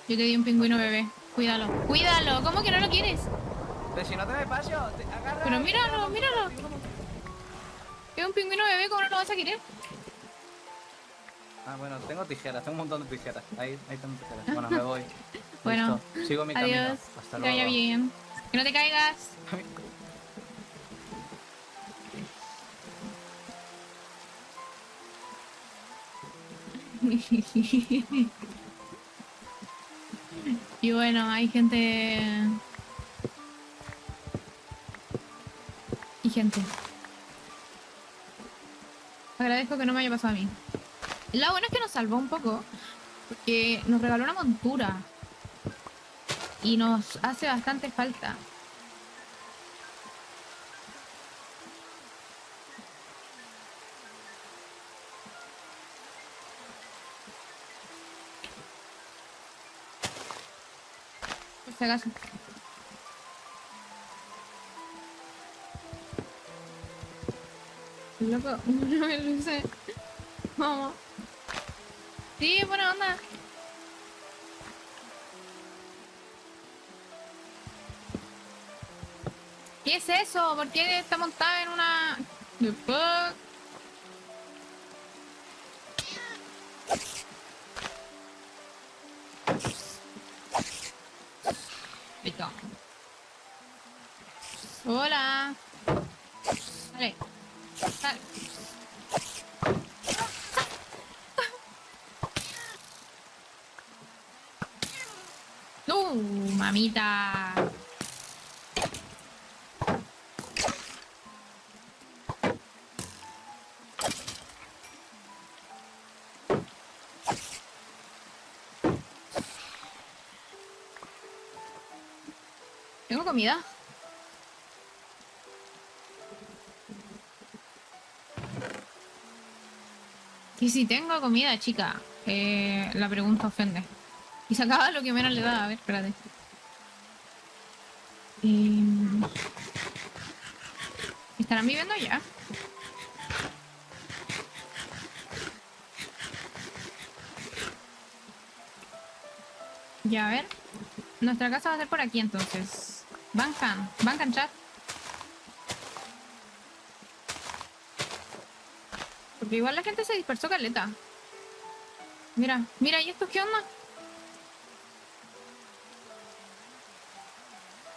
yo te di un pingüino bebé. Cuídalo. ¡Cuídalo! ¿Cómo que no lo quieres? Pero si no te me paso, te agarra... Pero míralo, míralo. Es un pingüino bebé, ¿cómo no lo vas a querer? Ah, bueno, tengo tijeras, tengo un montón de tijeras. Ahí tengo tijeras. Bueno, me voy. Bueno, Listo. Sigo mi adiós. camino. Hasta Que vaya luego. bien. Que no te caigas. Y bueno, hay gente... Y gente. Agradezco que no me haya pasado a mí. Lo bueno es que nos salvó un poco, porque nos regaló una montura. Y nos hace bastante falta. Por si acaso. Loco, no me luce. Vamos. Sí, buena onda. ¿Qué es eso? ¿Por qué está montada en una... The fuck? Hola. Dale. Dale. Mamita. ¿Tengo comida? Y si tengo comida, chica. La pregunta ofende. Y sacaba lo que menos le da. A ver, espérate. ¿Estarán viviendo ya? Ya, a ver. Nuestra casa va a ser por aquí entonces. Bancan chat. Porque igual la gente se dispersó caleta. Mira, mira, ¿y estos qué onda?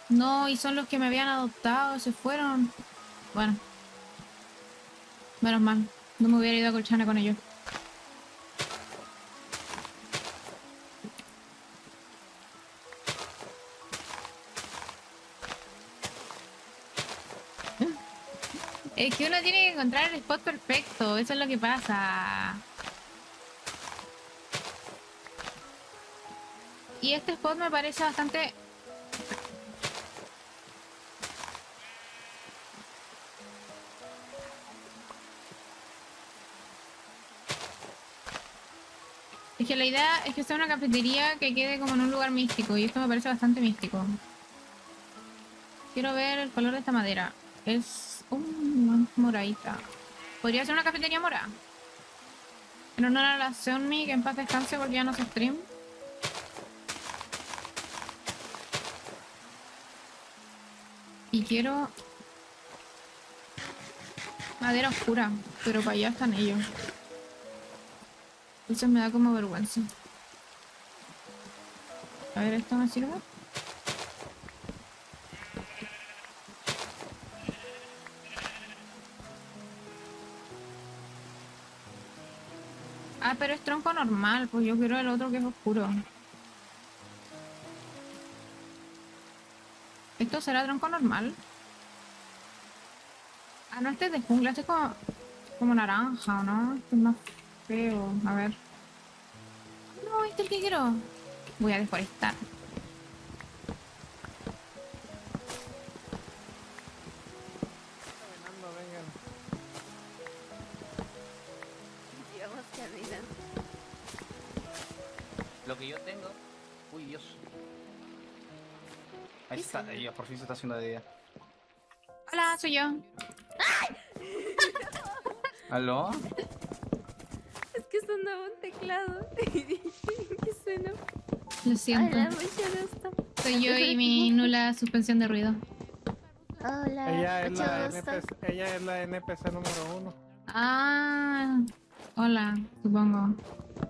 No, y son los que me habían adoptado, se fueron. Bueno. Menos mal. No me hubiera ido a Colchana con ellos. Es que uno tiene que encontrar el spot perfecto, eso es lo que pasa. Y este spot me parece bastante... Es que la idea es que sea una cafetería que quede como en un lugar místico, y esto me parece bastante místico. Quiero ver el color de esta madera. Es moradita. Podría ser una cafetería morada. En honor a la Seonmi, que en paz descanse porque ya no se stream. Y quiero madera oscura, pero para allá están ellos. Entonces me da como vergüenza. A ver, ¿esto me sirve? Ah, pero es tronco normal, pues yo quiero el otro que es oscuro. ¿Esto será tronco normal? Ah, no, este es de jungla, este es como naranja, ¿o no? Este es más feo, a ver. No, este es el que quiero. Voy a deforestar. Caminando, vengan. Sigamos caminando. Lo que yo tengo... Uy, Dios. Ahí ¿Qué está, será? ya por fin se está haciendo de día. Hola, soy yo. ¿Aló? Es que sonaba un teclado y dije, ¿qué suena? Lo siento. Hola, mucho gusto. Soy yo y mi nula suspensión de ruido. Hola, Ella es, mucho la gusto. ella es la NPC número 1. Ah, hola, supongo.